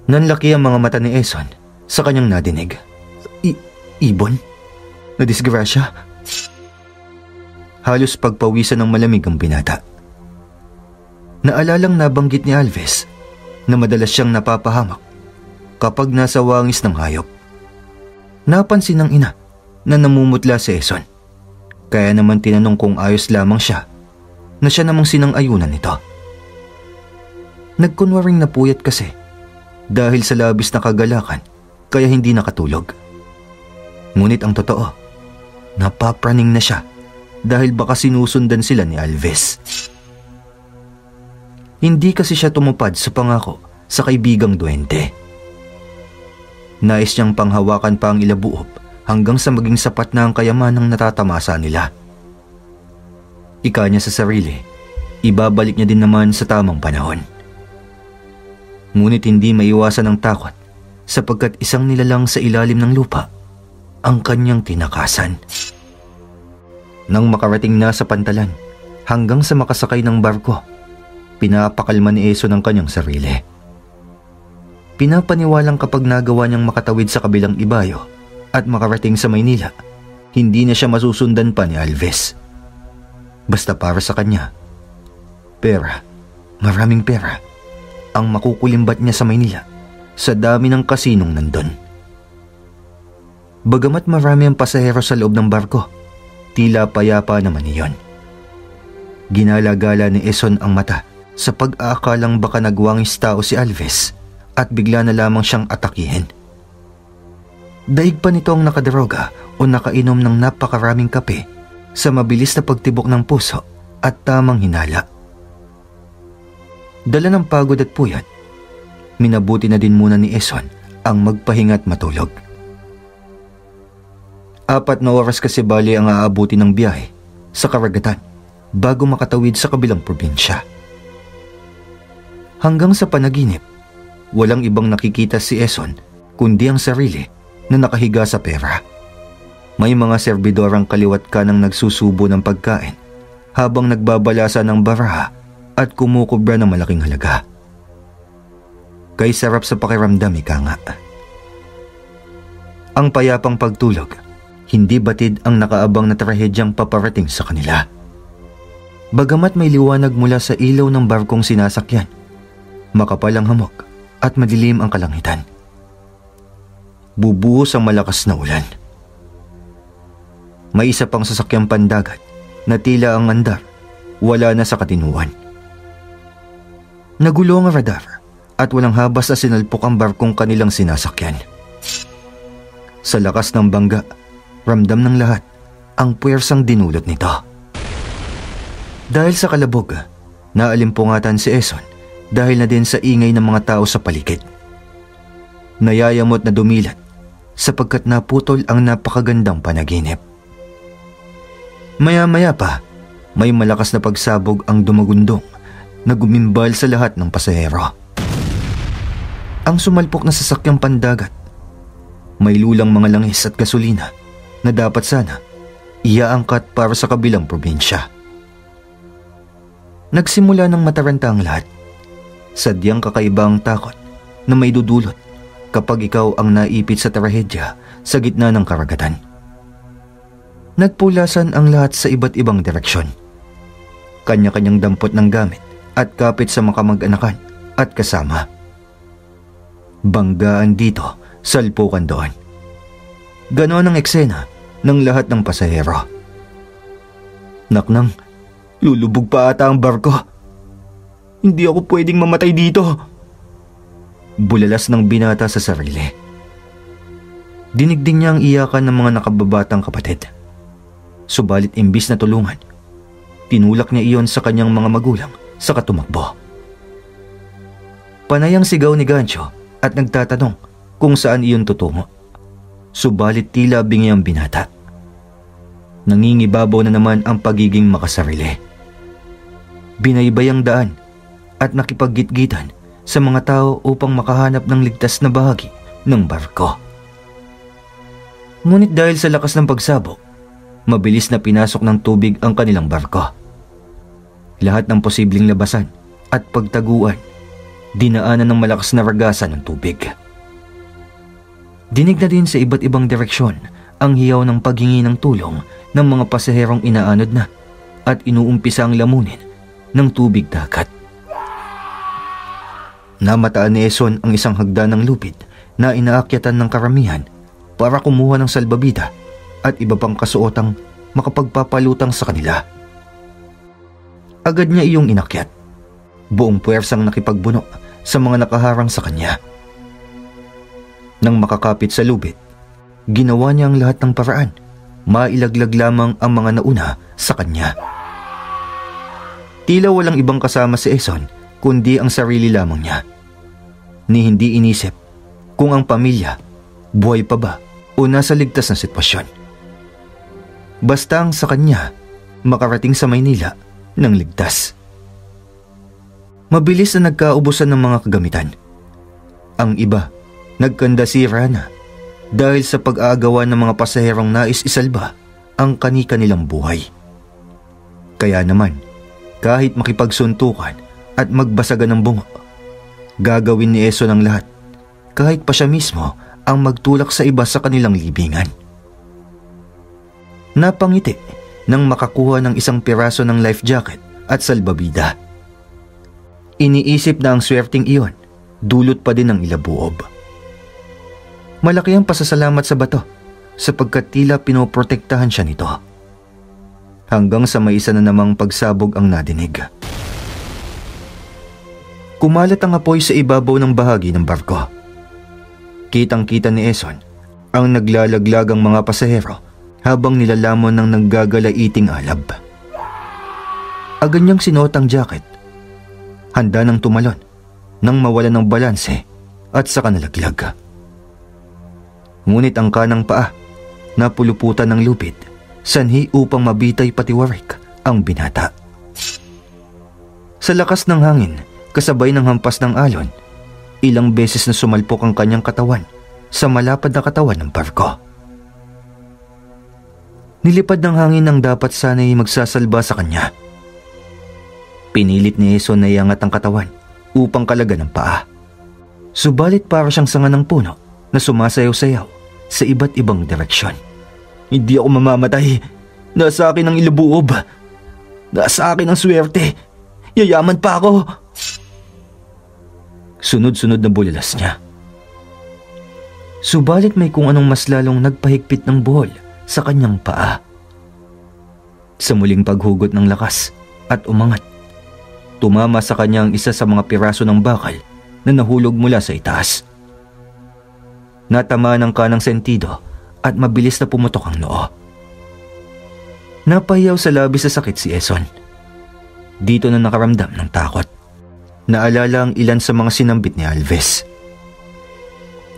Nanlaki ang mga mata ni Eson sa kanyang nadinig. Ibon? Nadisgrasya? Halos pagpawisan ng malamig ang binata. Naalalang nabanggit ni Alves na madalas siyang napapahamak kapag nasa wangis ng hayop. Napansin ng ina na namumutla si Eson. Kaya naman tinanong kung ayos lamang siya na siya namang sinang-ayunan nito. Nagkunwaring napuyat kasi dahil sa labis na kagalakan kaya hindi nakatulog. Ngunit ang totoo, napapraning na siya dahil baka sinusundan sila ni Alves. Hindi kasi siya tumupad sa pangako sa kaibigang duwende. Nais niyang panghawakan pa ang ilabuob hanggang sa maging sapat na ang kayamanang natatamasa nila. Ika niya sa sarili, ibabalik niya din naman sa tamang panahon. Ngunit hindi maiwasan ang takot sapagkat isang nilalang sa ilalim ng lupa ang kanyang tinakasan. Nang makarating na sa Pantalan hanggang sa makasakay ng barko, pinapakalma ni Eson ang kanyang sarili. Pinapaniwalang kapag nagawa niyang makatawid sa kabilang ibayo at makarating sa Maynila, hindi na siya masusundan pa ni Alves. Basta para sa kanya, pera, maraming pera, ang makukulimbat niya sa Maynila sa dami ng kasinong nandun. Bagamat marami ang pasahero sa loob ng barko, tila payapa naman iyon. Ginala-gala ni Eson ang mata sa pag-aakalang baka nagwangis tao si Alves at bigla na lamang siyang atakihin. Daig pa nito ang nakadaroga o nakainom ng napakaraming kape sa mabilis na pagtibok ng puso at tamang hinala. Dala ng pagod at puyat, minabuti na din muna ni Eson ang magpahinga at matulog. 4 na oras kasi bali ang aabuti ng biyahe sa karagatan bago makatawid sa kabilang probinsya. Hanggang sa panaginip, walang ibang nakikita si Eson kundi ang sarili na nakahiga sa pera. May mga serbidorang kaliwat kanang nagsusubo ng pagkain habang nagbabalasa ng baraha at kumukubra ng malaking halaga. Kay sarap sa pakiramdam, ika nga. Ang payapang pagtulog, hindi batid ang nakaabang na trahedyang paparating sa kanila. Bagamat may liwanag mula sa ilaw ng barkong sinasakyan, makapal ang hamog at madilim ang kalangitan. Bubuhos ang malakas na ulan. May isa pang sasakyang pandagat na tila ang andar, wala na sa katinuan. Nagulo ang radar at walang habas na sinalpok ang barkong kanilang sinasakyan. Sa lakas ng bangga, ramdam ng lahat ang puwersang dinulot nito. Dahil sa kalabog, naalimpungatan si Eson dahil na din sa ingay ng mga tao sa paligid. Nayayamot na dumilat sapagkat naputol ang napakagandang panaginip. Maya-maya pa, may malakas na pagsabog ang dumagundong na gumimbal sa lahat ng pasahero. Ang sumalpok na sasakyang pandagat, may lulang mga langis at gasolina na dapat sana iaangkat para sa kabilang probinsya. Nagsimula ng mataranta ang lahat. Sadyang kakaiba ang takot na may dudulot kapag ikaw ang naipit sa trahedya sa gitna ng karagatan. Nagpulasan ang lahat sa iba't ibang direksyon. Kanya-kanyang dampot ng gamit at kapit sa makamag-anakan at kasama. Banggaan dito, salpukan doon. Ganon ang eksena ng lahat ng pasahero. Naknang, lulubog pa ata ang barko. Hindi ako pwedeng mamatay dito. Bulalas ng binata sa sarili. Dinigding niya ang iyakan ng mga nakababatang kapatid. Subalit imbis na tulungan, tinulak niya iyon sa kanyang mga magulang sa katumakbo. Panayang sigaw ni Gancho at nagtatanong kung saan iyon tutungo. Subalit tila bingi ang binata. Nangingibabaw na naman ang pagiging makasarili. Binaybay ang daan at nakipaggitgitan sa mga tao upang makahanap ng ligtas na bahagi ng barko. Ngunit dahil sa lakas ng pagsabog, mabilis na pinasok ng tubig ang kanilang barko. Lahat ng posibleng labasan at pagtaguan, dinaanan ng malakas na ragasan ng tubig. Dinig na din sa iba't ibang direksyon ang hiyaw ng paghingi ng tulong ng mga pasaherong inaanod na at inuumpisa ang lamunin ng tubig dagat. Namataan ni Eson ang isang hagdan ng lupit na inaakyatan ng karamihan para kumuha ng salbabida at iba pang kasuotang makapagpapalutang sa kanila. Agad niya iyong inakyat, buong puwersang nakipagbuno sa mga nakaharang sa kanya. Nang makakapit sa lubid, ginawa niya ang lahat ng paraan, mailaglag lamang ang mga nauna sa kanya. Tila walang ibang kasama si Eson kundi ang sarili lamang niya. Ni hindi inisip kung ang pamilya buhay pa ba o nasa ligtas na sitwasyon. Basta ang sa kanya makarating sa Maynila ng ligtas. Mabilis na nagkaubusan ng mga kagamitan. Ang iba nagkandasira na dahil sa pag-aagawan ng mga pasaherong nais isalba ang kani-kanilang buhay. Kaya naman, kahit makipagsuntukan at magbasagan ng bungo, gagawin ni Eson ang lahat, kahit pa siya mismo ang magtulak sa iba sa kanilang libingan. Napangiti nang makakuha ng isang piraso ng life jacket at salbabida. Iniisip na ang swerteng iyon, dulot pa din ng ilabuob. Malaki ang pasasalamat sa bato sapagkat tila pinoprotektahan siya nito. Hanggang sa may isa na namang pagsabog ang nadinig. Kumalat ang apoy sa ibabaw ng bahagi ng barko. Kitang-kita ni Eson ang naglalaglagang mga pasahero habang nilalamon ng naggagalaiting alab. Agad niyang sinuot ang jacket. Handa nang tumalon nang mawala ng balanse at saka nalaglag. Ngunit ang kanang paa napuluputan ng lupit, sanhi upang mabitay patiwarik ang binata. Sa lakas ng hangin, kasabay ng hampas ng alon, ilang beses na sumalpok ang kanyang katawan sa malapad na katawan ng barko. Nilipad ng hangin ang dapat sana'y magsasalba sa kanya. Pinilit ni Eson na iangat ang katawan upang kalagan ng paa. Subalit para siyang sanga ng puno na sumasayaw-sayaw sa iba't ibang direksyon. Hindi ako mamamatay. Nasa akin ang ilabuob. Nasa akin ang swerte. Yayaman pa ako. Sunod-sunod na bulalas niya. Subalit may kung anong mas lalong nagpahigpit ng buhol sa kanyang paa. Sa muling paghugot ng lakas at umangat, tumama sa kanya ang isa sa mga piraso ng bakal na nahulog mula sa itaas. Natamaan ang kanang sentido at mabilis na pumutok ang noo. Napahiyaw sa labis sa sakit si Eson. Dito na nakaramdam ng takot. Naalala ang ilan sa mga sinambit ni Alves.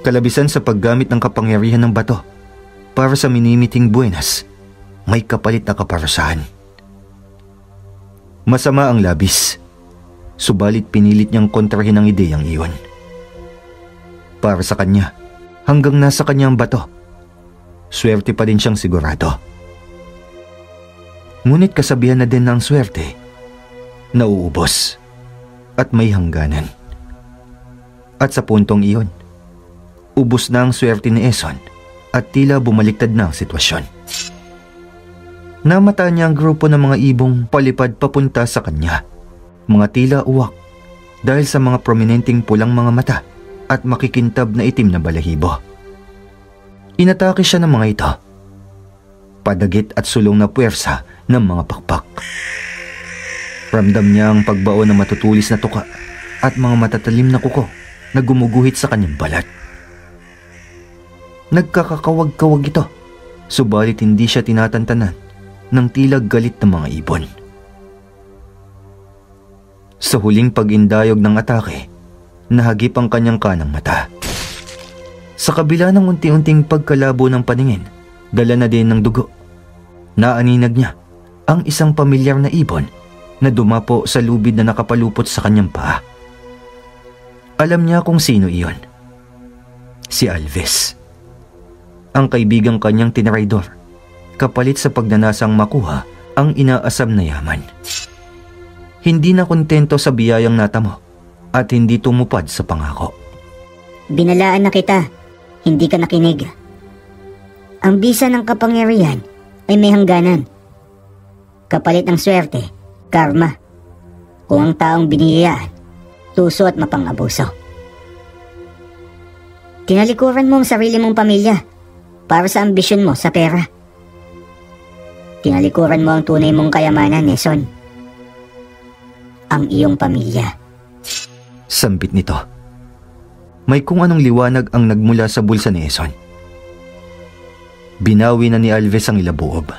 Kalabisan sa paggamit ng kapangyarihan ng bato para sa minimiting buenas, may kapalit na kaparusahan. Masama ang labis, subalit pinilit niyang kontrahin ang ideyang iyon. Para sa kanya, hanggang nasa kanyang bato, swerte pa din siyang sigurado. Ngunit kasabihan na din ng swerte, nauubos at may hangganan. At sa puntong iyon, ubos na ang swerte ni Eson at tila bumaliktad na ang sitwasyon. Namata niya ang grupo ng mga ibong palipad papunta sa kanya. Mga tila uwak dahil sa mga prominenteng pulang mga mata at makikintab na itim na balahibo. Inatake siya ng mga ito. Padagit at sulong na puwersa ng mga pakpak. Ramdam niya ang pagbaon ng matutulis na tuka at mga matatalim na kuko na gumuguhit sa kanyang balat. Nagkakakawag-kawag ito, subalit hindi siya tinatantanan ng tila galit ng mga ibon. Sa huling pag-indayog ng atake, nahagip ang kanyang kanang mata. Sa kabila ng unti-unting pagkalabo ng paningin, dala na din ng dugo. Naaninag niya ang isang pamilyar na ibon na dumapo sa lubid na nakapalupot sa kanyang paa. Alam niya kung sino iyon. Si Alves. Ang kaibigang kanyang tinraidor, kapalit sa pagnanasang makuha ang inaasam na yaman. Hindi na kontento sa biyayang natamo at hindi tumupad sa pangako. Binalaan na kita, hindi ka nakinig. Ang bisa ng kapangyarihan ay may hangganan. Kapalit ng swerte, karma. Kung ang taong biniyayaan, tuso at mapang-abuso. Tinalikuran mo ang sarili mong pamilya para sa ambisyon mo sa pera. Tinalikuran mo ang tunay mong kayamanan, Eson. Ang iyong pamilya. Sambit nito. May kung anong liwanag ang nagmula sa bulsa ni Eson. Binawi na ni Alves ang ilabuob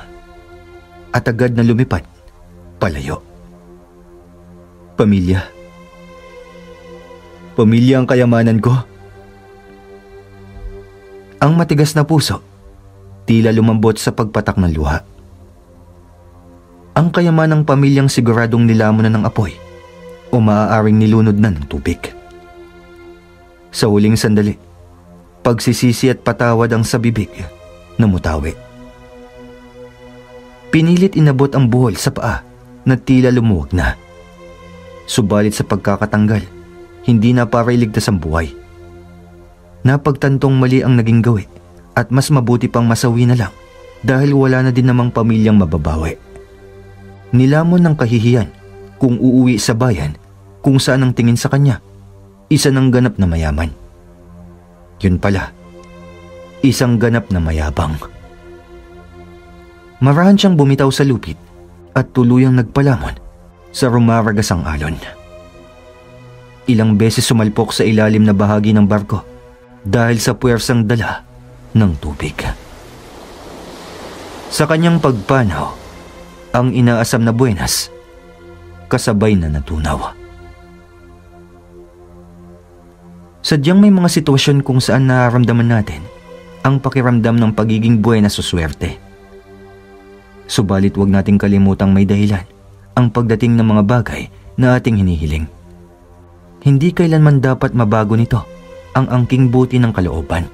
at agad na lumipad palayo. Pamilya. Pamilya ang kayamanan ko. Ang matigas na puso tila lumambot sa pagpatak ng luha. Ang kayamanang pamilyang siguradong nilamon na ng apoy o maaaring nilunod na ng tubig. Sa huling sandali, pagsisisi at patawad ang sa bibig na mutawi. Pinilit inabot ang buhol sa paa na tila lumuwag na. Subalit sa pagkakatanggal, hindi na para iligtas ang buhay. Napagtantong mali ang naging gawi at mas mabuti pang masawi na lang dahil wala na din namang pamilyang mababawi. Nilamon ng kahihiyan kung uuwi sa bayan kung saan ang tingin sa kanya, isa ng ganap na mayaman. Yun pala, isang ganap na mayabang. Marahan siyang bumitaw sa lupit at tuluyang nagpalamon sa rumaragasang alon. Ilang beses sumalpok sa ilalim na bahagi ng barko dahil sa puwersang dala ng tubig. Sa kanyang pagpanaw, ang inaasam na buenas kasabay na natunaw. Sadyang may mga sitwasyon kung saan nararamdaman natin ang pakiramdam ng pagiging buenas o swerte. Subalit huwag nating kalimutang may dahilan ang pagdating ng mga bagay na ating hinihiling. Hindi kailanman dapat mabago nito ang angking buti ng kalooban.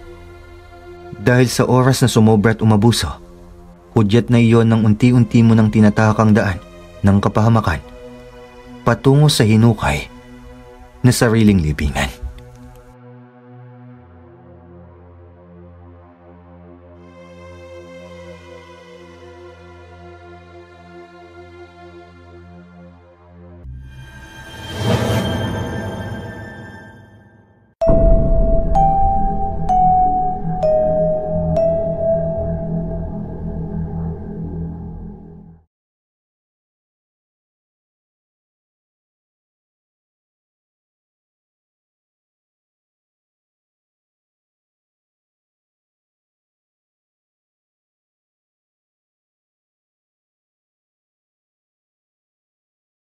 Dahil sa oras na sumobra at umabuso, hudyat na iyon ng unti-unti mo nang tinatakang daan ng kapahamakan patungo sa hinukay na sariling libingan.